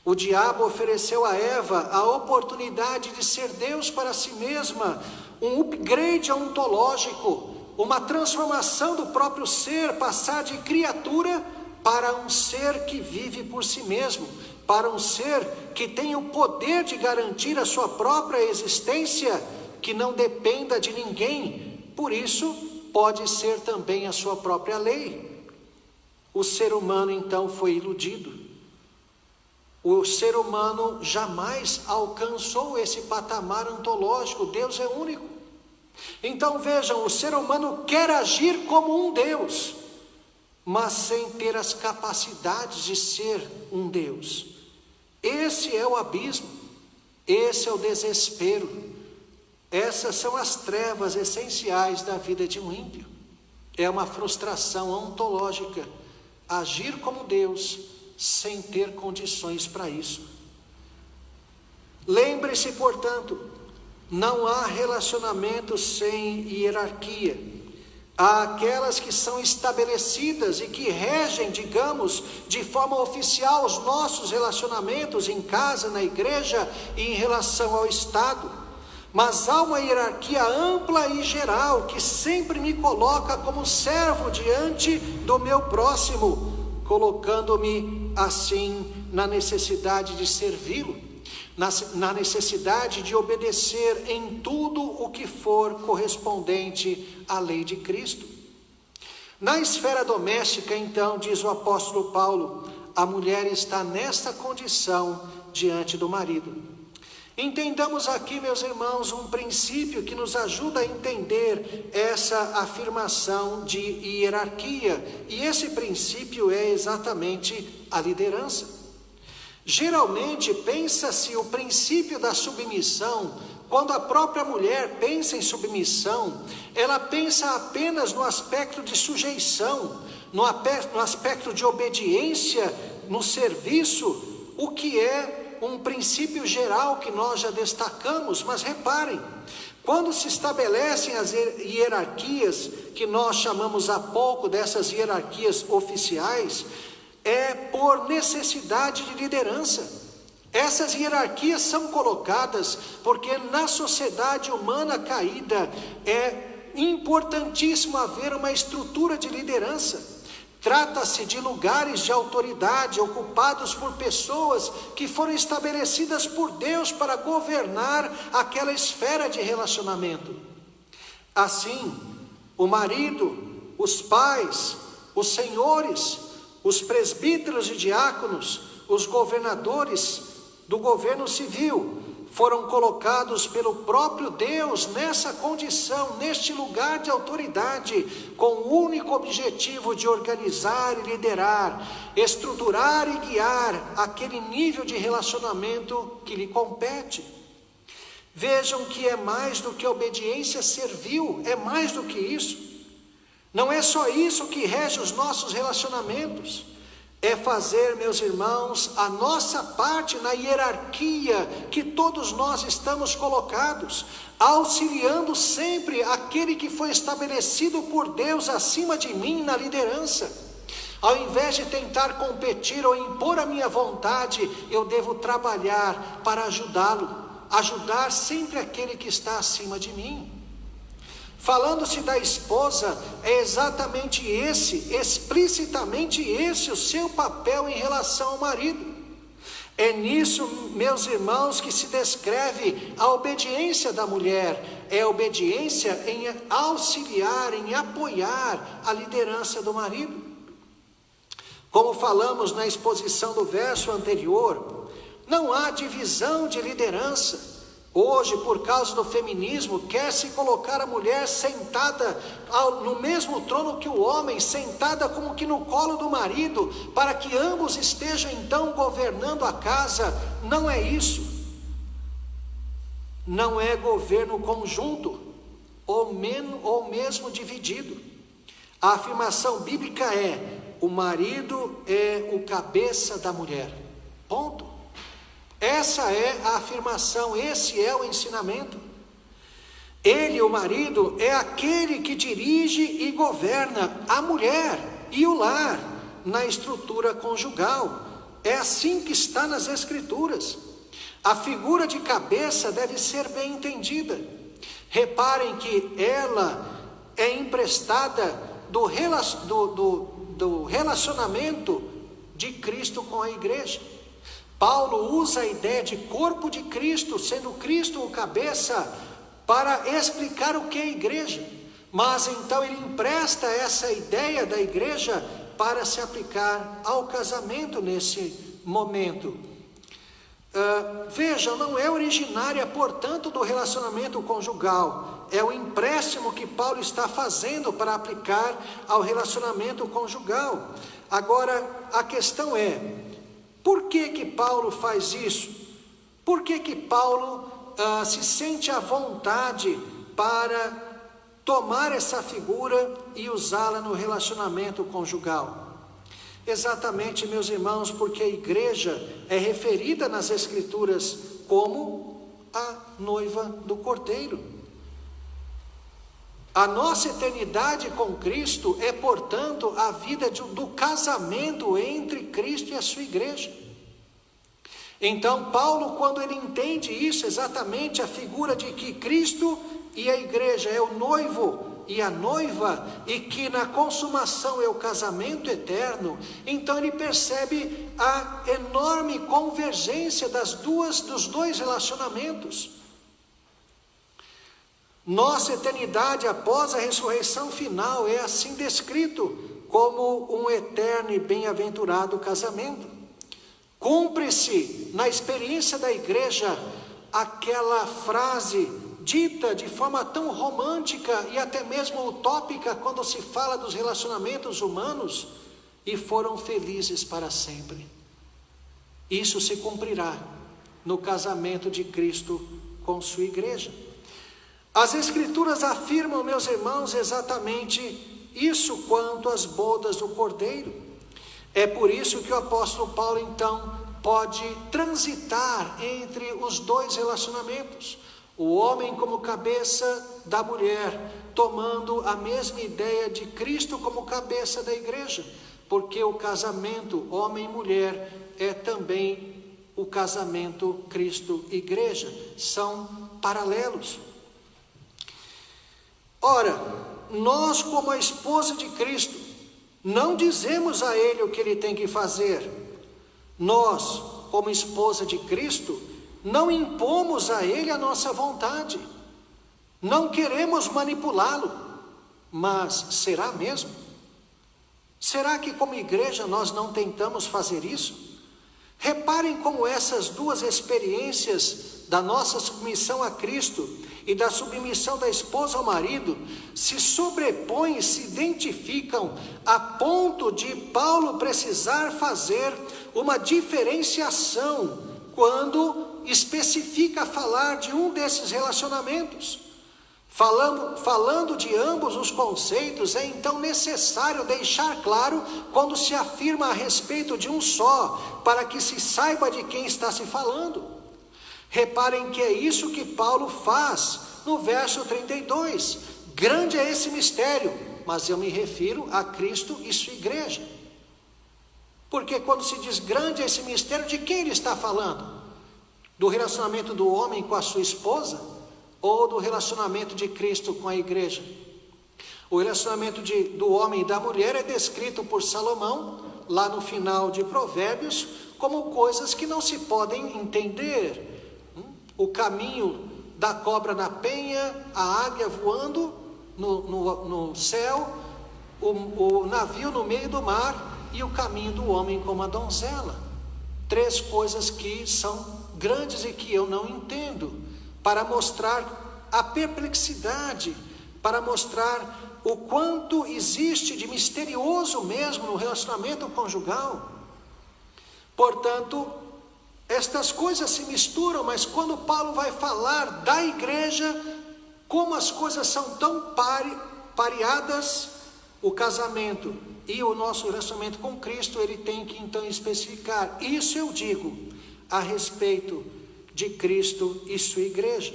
O diabo ofereceu a Eva a oportunidade de ser Deus para si mesma, um upgrade ontológico, uma transformação do próprio ser, passar de criatura para um ser que vive por si mesmo, para um ser que tem o poder de garantir a sua própria existência, que não dependa de ninguém, por isso pode ser também a sua própria lei. O ser humano então foi iludido. O ser humano jamais alcançou esse patamar ontológico. Deus é único. Então vejam, o ser humano quer agir como um Deus, mas sem ter as capacidades de ser um Deus. Esse é o abismo, esse é o desespero, essas são as trevas essenciais da vida de um ímpio. É uma frustração ontológica, agir como Deus, sem ter condições para isso. Lembre-se, portanto, não há relacionamento sem hierarquia. Há aquelas que são estabelecidas e que regem, digamos, de forma oficial os nossos relacionamentos em casa, na igreja e em relação ao Estado. Mas há uma hierarquia ampla e geral que sempre me coloca como servo diante do meu próximo, colocando-me assim na necessidade de servi-lo, na necessidade de obedecer em tudo o que for correspondente à lei de Cristo. Na esfera doméstica, então, diz o apóstolo Paulo, a mulher está nesta condição diante do marido. Entendamos aqui, meus irmãos, um princípio que nos ajuda a entender essa afirmação de hierarquia, e esse princípio é exatamente a liderança. Geralmente pensa-se o princípio da submissão, quando a própria mulher pensa em submissão, ela pensa apenas no aspecto de sujeição, no aspecto de obediência, no serviço, o que é um princípio geral que nós já destacamos. Mas reparem, quando se estabelecem as hierarquias, que nós chamamos há pouco dessas hierarquias oficiais, é por necessidade de liderança. Essas hierarquias são colocadas porque na sociedade humana caída é importantíssimo haver uma estrutura de liderança. Trata-se de lugares de autoridade ocupados por pessoas que foram estabelecidas por Deus para governar aquela esfera de relacionamento. Assim, o marido, os pais, os senhores, os presbíteros e diáconos, os governadores do governo civil, foram colocados pelo próprio Deus nessa condição, neste lugar de autoridade, com o único objetivo de organizar e liderar, estruturar e guiar aquele nível de relacionamento que lhe compete. Vejam que é mais do que obediência servil, é mais do que isso. Não é só isso que rege os nossos relacionamentos. É fazer, meus irmãos, a nossa parte na hierarquia que todos nós estamos colocados, auxiliando sempre aquele que foi estabelecido por Deus acima de mim na liderança. Ao invés de tentar competir ou impor a minha vontade, eu devo trabalhar para ajudá-lo, ajudar sempre aquele que está acima de mim. Falando-se da esposa, é exatamente esse, explicitamente esse, o seu papel em relação ao marido. É nisso, meus irmãos, que se descreve a obediência da mulher. É a obediência em auxiliar, em apoiar a liderança do marido. Como falamos na exposição do verso anterior, não há divisão de liderança. Hoje, por causa do feminismo, quer-se colocar a mulher sentada no mesmo trono que o homem, sentada como que no colo do marido, para que ambos estejam então governando a casa. Não é isso. Não é governo conjunto, ou mesmo dividido. A afirmação bíblica é: o marido é o cabeça da mulher. Ponto. Essa é a afirmação, esse é o ensinamento. Ele, o marido, é aquele que dirige e governa a mulher e o lar na estrutura conjugal. É assim que está nas Escrituras. A figura de cabeça deve ser bem entendida. Reparem que ela é emprestada do relacionamento de Cristo com a igreja. Paulo usa a ideia de corpo de Cristo, sendo Cristo o cabeça, para explicar o que é a igreja. Mas então ele empresta essa ideia da igreja para se aplicar ao casamento nesse momento. Veja, não é originária, portanto, do relacionamento conjugal. É o empréstimo que Paulo está fazendo para aplicar ao relacionamento conjugal. Agora, a questão é: por que Paulo faz isso? Por que Paulo se sente à vontade para tomar essa figura e usá-la no relacionamento conjugal? Exatamente, meus irmãos, porque a igreja é referida nas Escrituras como a noiva do Cordeiro. A nossa eternidade com Cristo é, portanto, a vida do casamento entre Cristo e a sua igreja. Então, Paulo, quando ele entende isso, exatamente a figura de que Cristo e a igreja é o noivo e a noiva, e que na consumação é o casamento eterno, então ele percebe a enorme convergência dos dois relacionamentos. Nossa eternidade após a ressurreição final é assim descrito como um eterno e bem-aventurado casamento. Cumpre-se na experiência da igreja aquela frase dita de forma tão romântica e até mesmo utópica quando se fala dos relacionamentos humanos: e foram felizes para sempre. Isso se cumprirá no casamento de Cristo com sua igreja. As Escrituras afirmam, meus irmãos, exatamente isso quanto às bodas do Cordeiro. É por isso que o apóstolo Paulo, então, pode transitar entre os dois relacionamentos. O homem como cabeça da mulher, tomando a mesma ideia de Cristo como cabeça da igreja, porque o casamento homem e mulher é também o casamento Cristo-igreja, são paralelos. Ora, nós como a esposa de Cristo, não dizemos a ele o que ele tem que fazer. Nós, como esposa de Cristo, não impomos a ele a nossa vontade. Não queremos manipulá-lo. Mas será mesmo? Será que como igreja nós não tentamos fazer isso? Reparem como essas duas experiências da nossa submissão a Cristo e da submissão da esposa ao marido se sobrepõem e se identificam a ponto de Paulo precisar fazer uma diferenciação quando especifica falar de um desses relacionamentos. Falando de ambos os conceitos, é então necessário deixar claro quando se afirma a respeito de um só, para que se saiba de quem está se falando. Reparem que é isso que Paulo faz no verso 32. Grande é esse mistério, mas eu me refiro a Cristo e sua igreja. Porque quando se diz grande é esse mistério, de quem ele está falando? Do relacionamento do homem com a sua esposa? Ou do relacionamento de Cristo com a igreja? O relacionamento do homem e da mulher é descrito por Salomão, lá no final de Provérbios, como coisas que não se podem entender. O caminho da cobra na penha, a águia voando no céu, o navio no meio do mar e o caminho do homem como a donzela. 3 coisas que são grandes e que eu não entendo, para mostrar a perplexidade, para mostrar o quanto existe de misterioso mesmo no relacionamento conjugal. Portanto, estas coisas se misturam, mas quando Paulo vai falar da igreja, como as coisas são tão pareadas, o casamento e o nosso relacionamento com Cristo, ele tem que então especificar. Isso eu digo a respeito de Cristo e sua igreja.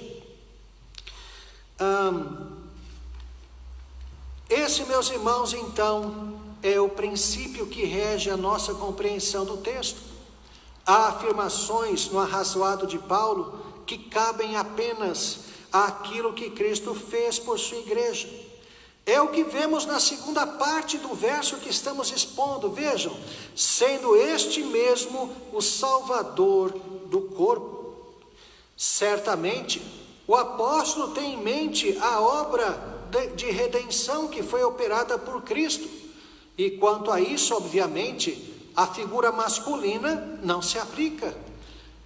Esse, meus irmãos, então, é o princípio que rege a nossa compreensão do texto. Há afirmações no arrazoado de Paulo que cabem apenas àquilo que Cristo fez por sua igreja. É o que vemos na segunda parte do verso que estamos expondo. Vejam, sendo este mesmo o Salvador do corpo. Certamente, o apóstolo tem em mente a obra de redenção que foi operada por Cristo. E quanto a isso, obviamente, a figura masculina não se aplica.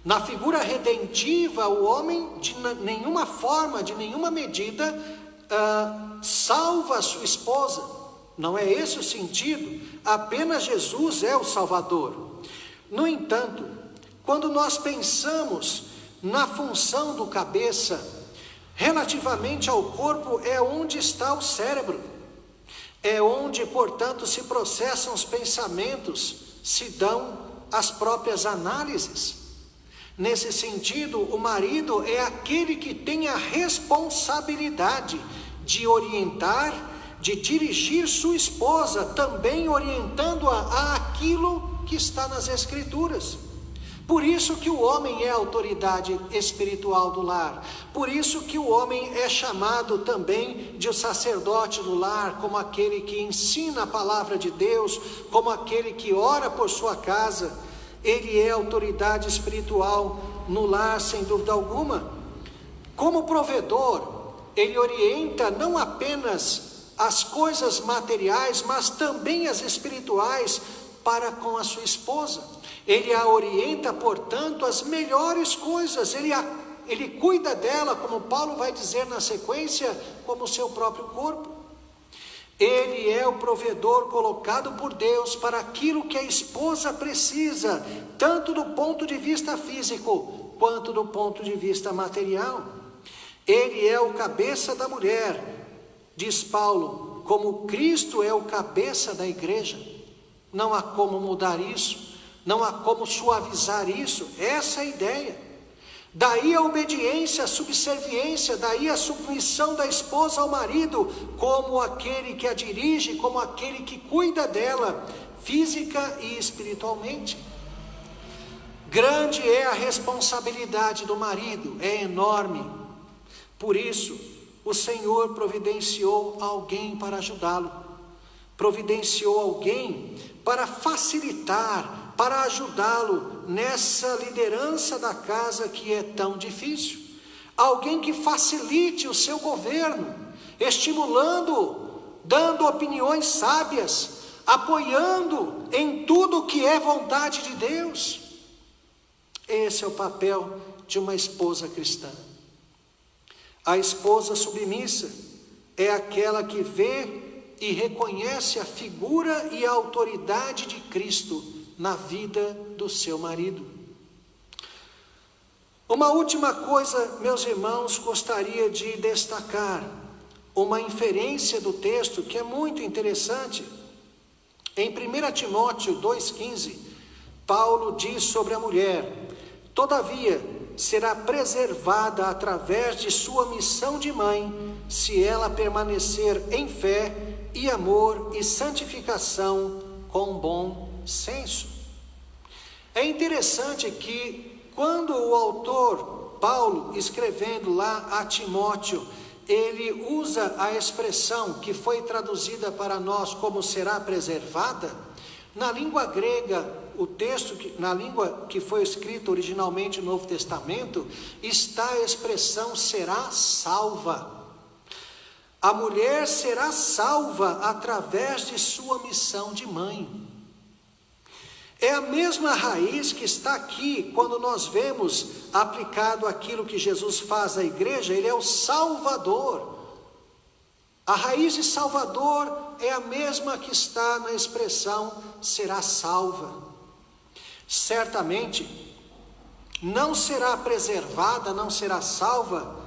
Na figura redentiva, o homem de nenhuma forma, de nenhuma medida, salva a sua esposa. Não é esse o sentido. Apenas Jesus é o Salvador. No entanto, quando nós pensamos na função do cabeça, relativamente ao corpo, é onde está o cérebro. É onde, portanto, se processam os pensamentos, se dão as próprias análises. Nesse sentido, o marido é aquele que tem a responsabilidade de orientar, de dirigir sua esposa, também orientando-a àquilo que está nas Escrituras. Por isso que o homem é a autoridade espiritual do lar. Por isso que o homem é chamado também de o sacerdote do lar, como aquele que ensina a palavra de Deus, como aquele que ora por sua casa. Ele é autoridade espiritual no lar, sem dúvida alguma. Como provedor, ele orienta não apenas as coisas materiais, mas também as espirituais para com a sua esposa. Ele a orienta, portanto, as melhores coisas. Ele cuida dela, como Paulo vai dizer na sequência, como o seu próprio corpo. Ele é o provedor colocado por Deus para aquilo que a esposa precisa, tanto do ponto de vista físico, quanto do ponto de vista material. Ele é o cabeça da mulher, diz Paulo, como Cristo é o cabeça da igreja. Não há como mudar isso. Não há como suavizar isso. Essa é a ideia. Daí a obediência, a subserviência, daí a submissão da esposa ao marido, como aquele que a dirige, como aquele que cuida dela, física e espiritualmente. Grande é a responsabilidade do marido, é enorme. Por isso, o Senhor providenciou alguém para ajudá-lo. Providenciou alguém para facilitar, para ajudá-lo nessa liderança da casa que é tão difícil. Alguém que facilite o seu governo, estimulando, dando opiniões sábias, apoiando em tudo que é vontade de Deus. Esse é o papel de uma esposa cristã. A esposa submissa é aquela que vê e reconhece a figura e a autoridade de Cristo na vida do seu marido. Uma última coisa, meus irmãos, gostaria de destacar, uma inferência do texto que é muito interessante. Em 1 Timóteo 2,15, Paulo diz sobre a mulher: todavia será preservada através de sua missão de mãe, se ela permanecer em fé e amor e santificação com bom senso. É interessante que quando o autor Paulo, escrevendo lá a Timóteo, ele usa a expressão que foi traduzida para nós como será preservada, na língua grega, o texto, na língua que foi escrito originalmente no Novo Testamento, está a expressão será salva. A mulher será salva através de sua missão de mãe. É a mesma raiz que está aqui, quando nós vemos aplicado aquilo que Jesus faz à igreja, ele é o Salvador. A raiz de Salvador é a mesma que está na expressão será salva. Certamente, não será preservada, não será salva,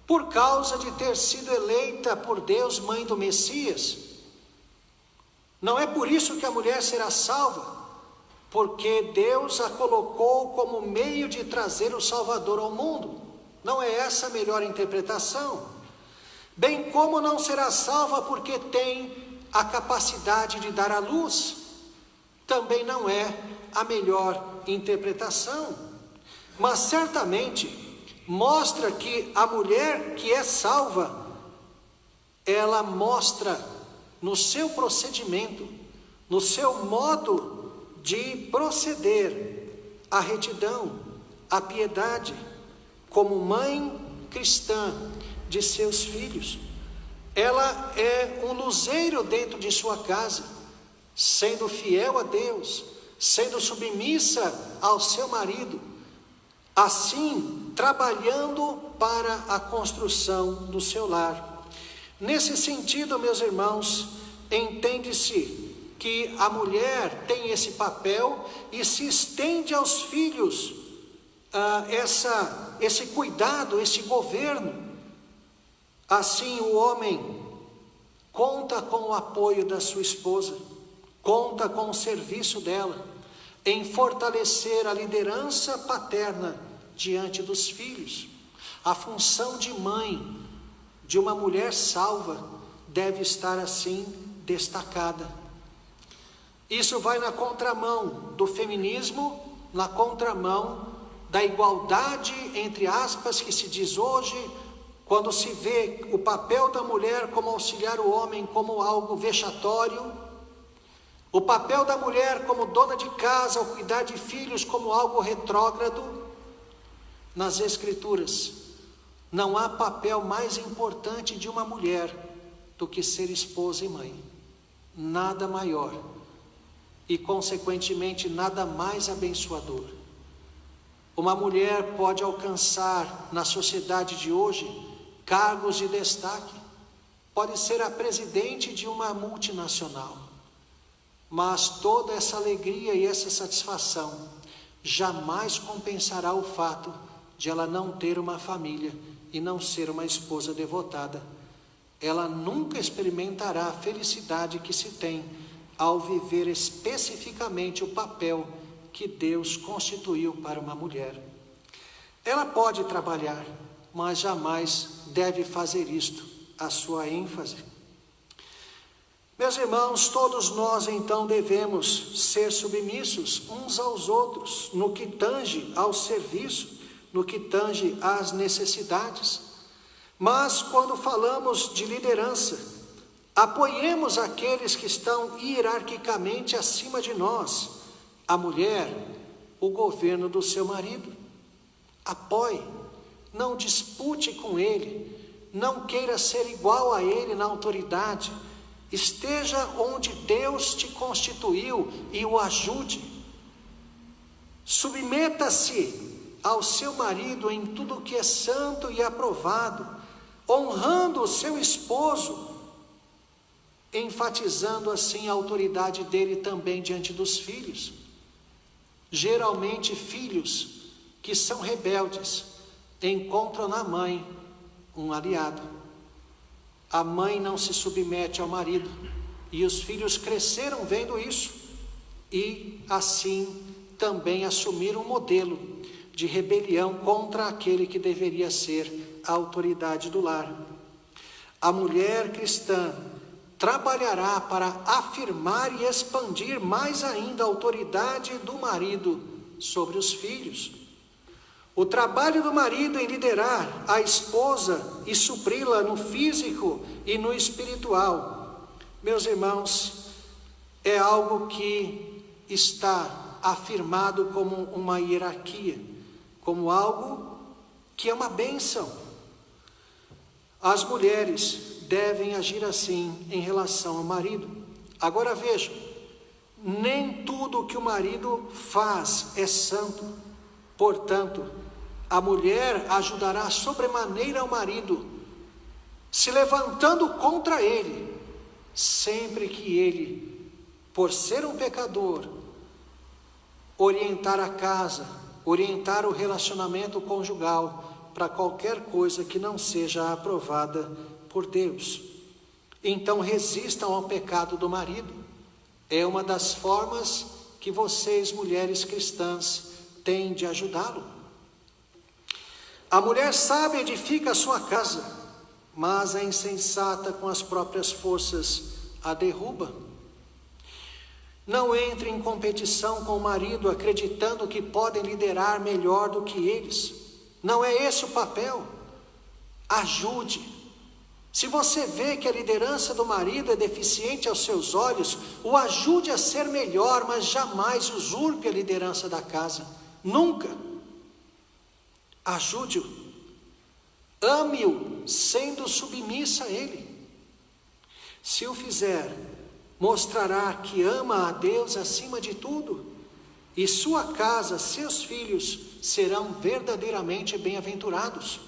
por causa de ter sido eleita por Deus mãe do Messias. Não é por isso que a mulher será salva, porque Deus a colocou como meio de trazer o Salvador ao mundo. Não é essa a melhor interpretação. Bem como não será salva porque tem a capacidade de dar à luz. Também não é a melhor interpretação. Mas certamente mostra que a mulher que é salva, ela mostra no seu procedimento, no seu modo de proceder, a retidão, a piedade, como mãe cristã de seus filhos. Ela é um luzeiro dentro de sua casa, sendo fiel a Deus, sendo submissa ao seu marido, assim trabalhando para a construção do seu lar. Nesse sentido, meus irmãos, entende-se que a mulher tem esse papel e se estende aos filhos esse cuidado, esse governo. Assim o homem conta com o apoio da sua esposa, conta com o serviço dela, em fortalecer a liderança paterna diante dos filhos. A função de mãe de uma mulher salva deve estar assim destacada. Isso vai na contramão do feminismo, na contramão da igualdade, entre aspas, que se diz hoje, quando se vê o papel da mulher como auxiliar o homem como algo vexatório, o papel da mulher como dona de casa, ao cuidar de filhos, como algo retrógrado. Nas Escrituras, não há papel mais importante de uma mulher do que ser esposa e mãe. Nada maior. E, consequentemente, nada mais abençoador. Uma mulher pode alcançar, na sociedade de hoje, cargos de destaque. Pode ser a presidente de uma multinacional. Mas toda essa alegria e essa satisfação jamais compensará o fato de ela não ter uma família e não ser uma esposa devotada. Ela nunca experimentará a felicidade que se tem ao viver especificamente o papel que Deus constituiu para uma mulher. Ela pode trabalhar, mas jamais deve fazer isto a sua ênfase. Meus irmãos, todos nós então devemos ser submissos uns aos outros, no que tange ao serviço, no que tange às necessidades. Mas quando falamos de liderança, apoiemos aqueles que estão hierarquicamente acima de nós. A mulher, o governo do seu marido. Apoie, não dispute com ele, não queira ser igual a ele na autoridade. Esteja onde Deus te constituiu e o ajude. Submeta-se ao seu marido em tudo que é santo e aprovado, honrando o seu esposo, enfatizando assim a autoridade dele também diante dos filhos. Geralmente filhos que são rebeldes encontram na mãe um aliado. A mãe não se submete ao marido e os filhos cresceram vendo isso e assim também assumiram um modelo de rebelião contra aquele que deveria ser a autoridade do lar. A mulher cristã trabalhará para afirmar e expandir mais ainda a autoridade do marido sobre os filhos. O trabalho do marido em liderar a esposa e supri-la no físico e no espiritual, meus irmãos, é algo que está afirmado como uma hierarquia, como algo que é uma bênção. As mulheres devem agir assim em relação ao marido. Agora vejam, nem tudo que o marido faz é santo. Portanto, a mulher ajudará sobremaneira ao marido, se levantando contra ele, sempre que ele, por ser um pecador, orientar a casa, orientar o relacionamento conjugal para qualquer coisa que não seja aprovada por Deus. Então resistam ao pecado do marido. É uma das formas que vocês, mulheres cristãs, têm de ajudá-lo. A mulher sábia edifica a sua casa, mas a insensata com as próprias forças a derruba. Não entre em competição com o marido acreditando que podem liderar melhor do que eles. Não é esse o papel. Ajude. Se você vê que a liderança do marido é deficiente aos seus olhos, o ajude a ser melhor, mas jamais usurpe a liderança da casa. Nunca. Ajude-o. Ame-o, sendo submissa a ele. Se o fizer, mostrará que ama a Deus acima de tudo, e sua casa, seus filhos, serão verdadeiramente bem-aventurados,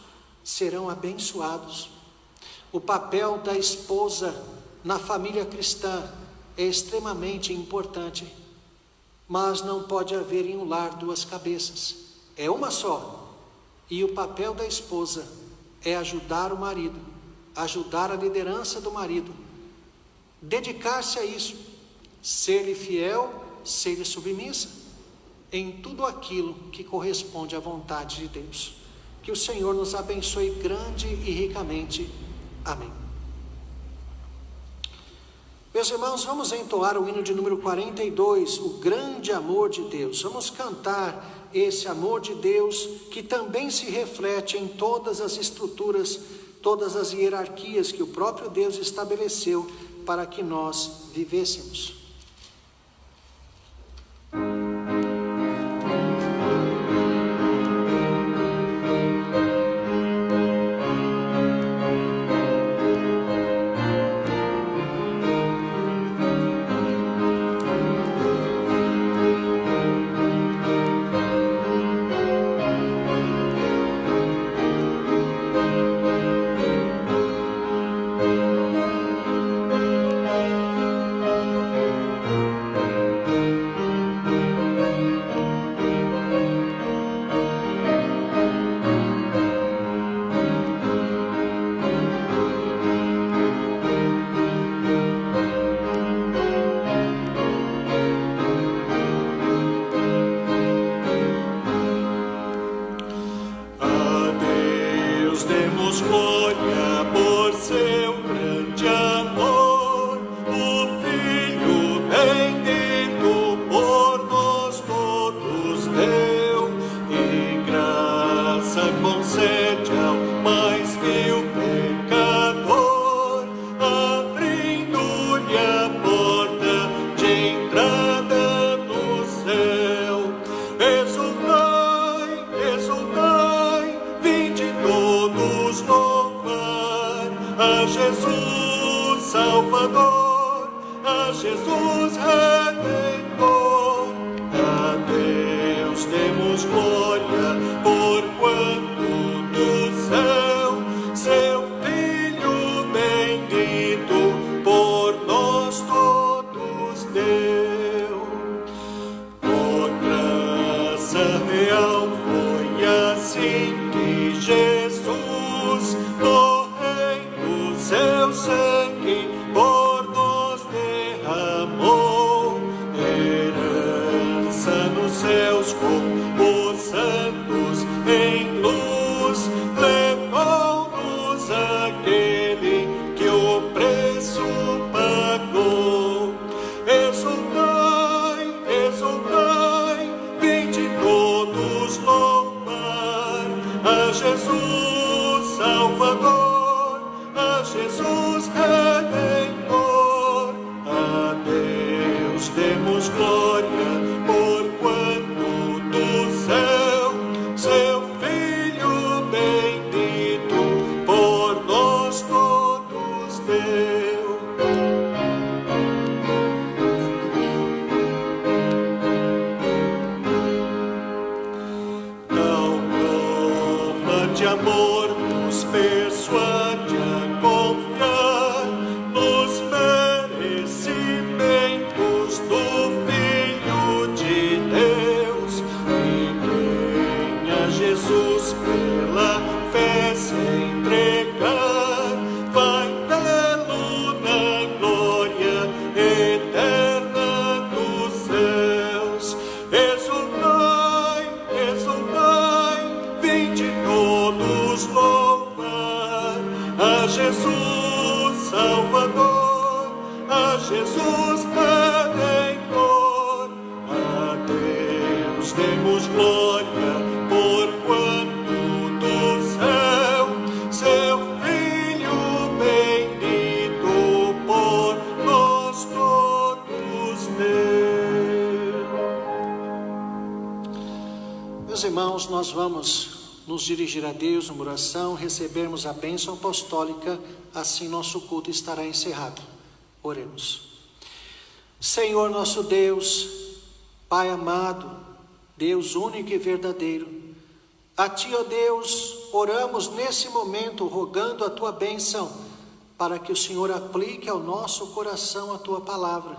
serão abençoados. O papel da esposa na família cristã é extremamente importante, mas não pode haver em um lar duas cabeças, é uma só. E o papel da esposa é ajudar o marido, ajudar a liderança do marido, dedicar-se a isso, ser-lhe fiel, ser-lhe submissa, em tudo aquilo que corresponde à vontade de Deus. Que o Senhor nos abençoe grande e ricamente. Amém. Meus irmãos, vamos entoar o hino de número 42, o grande amor de Deus. Vamos cantar esse amor de Deus, que também se reflete em todas as estruturas, todas as hierarquias que o próprio Deus estabeleceu para que nós vivêssemos. Exultai, exultai, vinde Jesus Redentor. A Deus demos glória, porquanto do céu seu Filho bendito por nós todos deu. Tal prova de amor nos persuade a confiar nos merecimentos do Filho de Deus, e quem a Jesus pela fé se entregar vai vê-lo na glória eterna dos céus. Exultai, exultai, vinde todos louvar a Jesus Salvador, a Jesus Redentor. A Deus demos glória, porquanto do céu seu Filho bendito por nós todos deu. Meus irmãos, nós vamos nos dirigir a Deus numa oração, recebermos a bênção apostólica, assim nosso culto estará encerrado. Oremos. Senhor nosso Deus, Pai amado, Deus único e verdadeiro, a Ti, ó Deus, oramos nesse momento, rogando a Tua bênção, para que o Senhor aplique ao nosso coração a Tua palavra,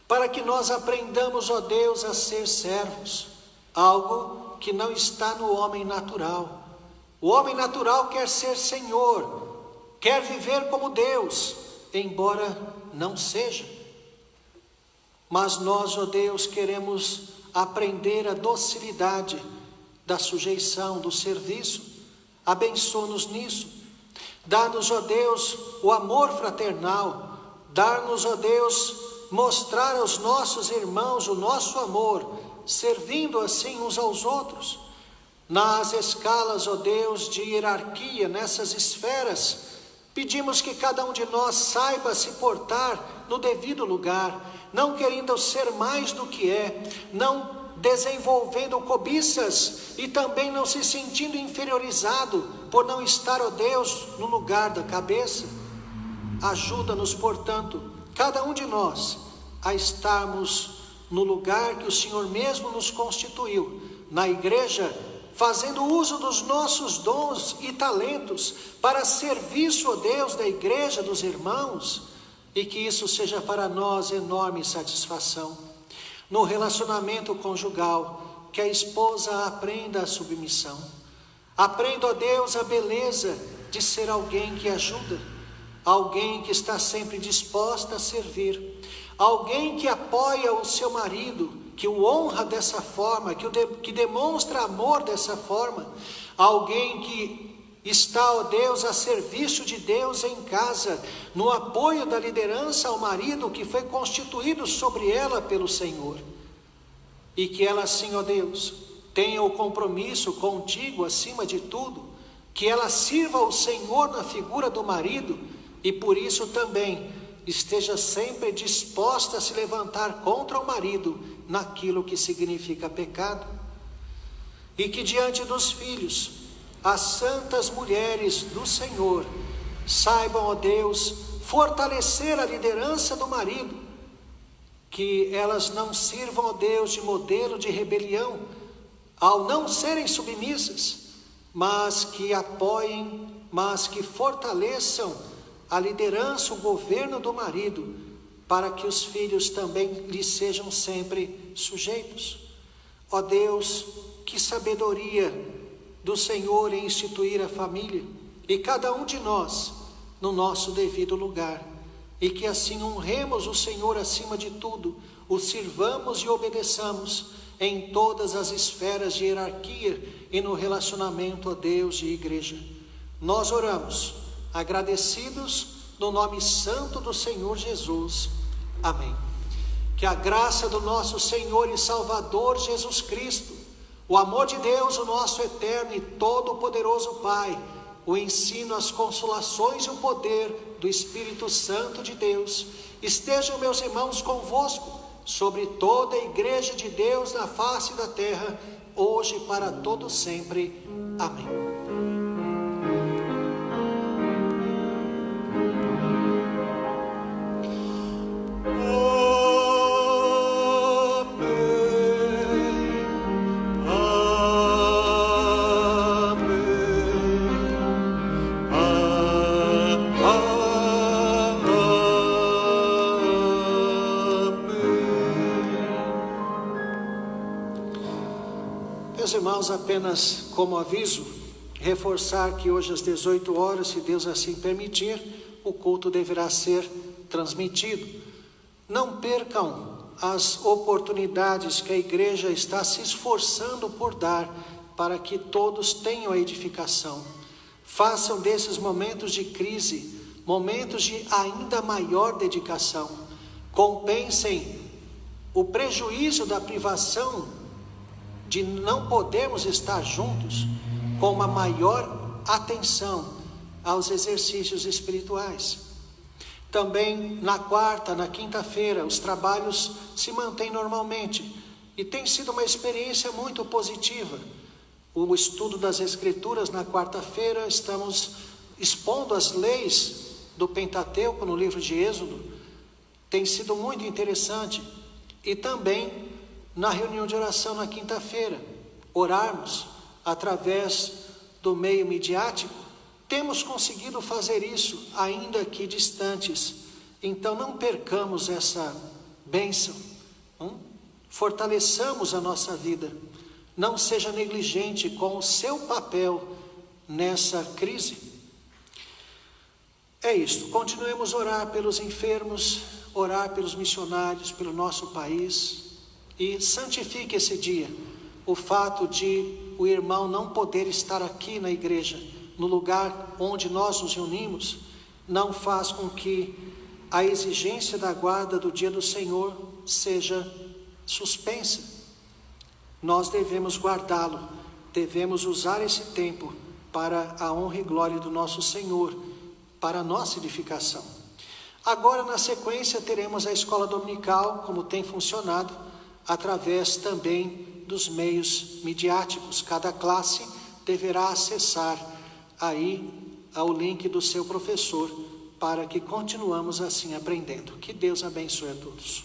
para que nós aprendamos, ó Deus, a ser servos, algo que não está no homem natural. O homem natural quer ser senhor, quer viver como Deus, embora não seja. Mas nós, ó Deus, queremos aprender a docilidade da sujeição, do serviço. Abençoa-nos nisso. Dá-nos, ó Deus, o amor fraternal. Dá-nos, ó Deus, mostrar aos nossos irmãos o nosso amor, servindo assim uns aos outros. Nas escalas, ó Deus, de hierarquia, nessas esferas, pedimos que cada um de nós saiba se portar no devido lugar, não querendo ser mais do que é, não desenvolvendo cobiças e também não se sentindo inferiorizado por não estar, ó Deus, no lugar da cabeça. Ajuda-nos, portanto, cada um de nós, a estarmos no lugar que o Senhor mesmo nos constituiu, na igreja, fazendo uso dos nossos dons e talentos para serviço, ó Deus, da igreja, dos irmãos, e que isso seja para nós enorme satisfação. No relacionamento conjugal, que a esposa aprenda a submissão. Aprenda, ó Deus, a beleza de ser alguém que ajuda, alguém que está sempre disposta a servir, alguém que apoia o seu marido, que o honra dessa forma, que demonstra amor dessa forma, alguém que está, ó Deus, a serviço de Deus em casa, no apoio da liderança ao marido que foi constituído sobre ela pelo Senhor. E que ela assim, ó Deus, tenha o compromisso contigo acima de tudo, que ela sirva ao Senhor na figura do marido e por isso também esteja sempre disposta a se levantar contra o marido naquilo que significa pecado. E que diante dos filhos, as santas mulheres do Senhor saibam, ó Deus, fortalecer a liderança do marido, que elas não sirvam, ó Deus, de modelo de rebelião, ao não serem submissas, mas que apoiem, mas que fortaleçam a liderança, o governo do marido, para que os filhos também lhe sejam sempre sujeitos. Ó Deus, que sabedoria do Senhor em instituir a família, e cada um de nós no nosso devido lugar, e que assim honremos o Senhor acima de tudo, o sirvamos e obedeçamos em todas as esferas de hierarquia e no relacionamento a Deus e igreja. Nós oramos, agradecidos no nome santo do Senhor Jesus. Amém. Que a graça do nosso Senhor e Salvador Jesus Cristo, o amor de Deus, o nosso eterno e todo-poderoso Pai, o ensino, as consolações e o poder do Espírito Santo de Deus estejam, meus irmãos, convosco, sobre toda a igreja de Deus na face da terra, hoje e para todo sempre. Amém. Meus irmãos, apenas como aviso, reforçar que hoje às 18 horas, se Deus assim permitir, o culto deverá ser transmitido. Não percam as oportunidades que a igreja está se esforçando por dar para que todos tenham a edificação. Façam desses momentos de crise momentos de ainda maior dedicação. Compensem o prejuízo da privação de não podermos estar juntos com uma maior atenção aos exercícios espirituais. Também na quarta, na quinta-feira, os trabalhos se mantêm normalmente e tem sido uma experiência muito positiva. O estudo das Escrituras na quarta-feira, estamos expondo as leis do Pentateuco no livro de Êxodo, tem sido muito interessante. E também na reunião de oração na quinta-feira, orarmos através do meio midiático, temos conseguido fazer isso, ainda que distantes. Então não percamos essa bênção, fortaleçamos a nossa vida, não seja negligente com o seu papel nessa crise. É isto, continuemos a orar pelos enfermos, orar pelos missionários, pelo nosso país, e santifique esse dia. O fato de o irmão não poder estar aqui na igreja, no lugar onde nós nos reunimos, não faz com que a exigência da guarda do dia do Senhor seja suspensa. Nós devemos guardá-lo, devemos usar esse tempo para a honra e glória do nosso Senhor, para a nossa edificação. Agora, na sequência, teremos a escola dominical, como tem funcionado, através também dos meios midiáticos. Cada classe deverá acessar aí ao link do seu professor, para que continuamos assim aprendendo. Que Deus abençoe a todos.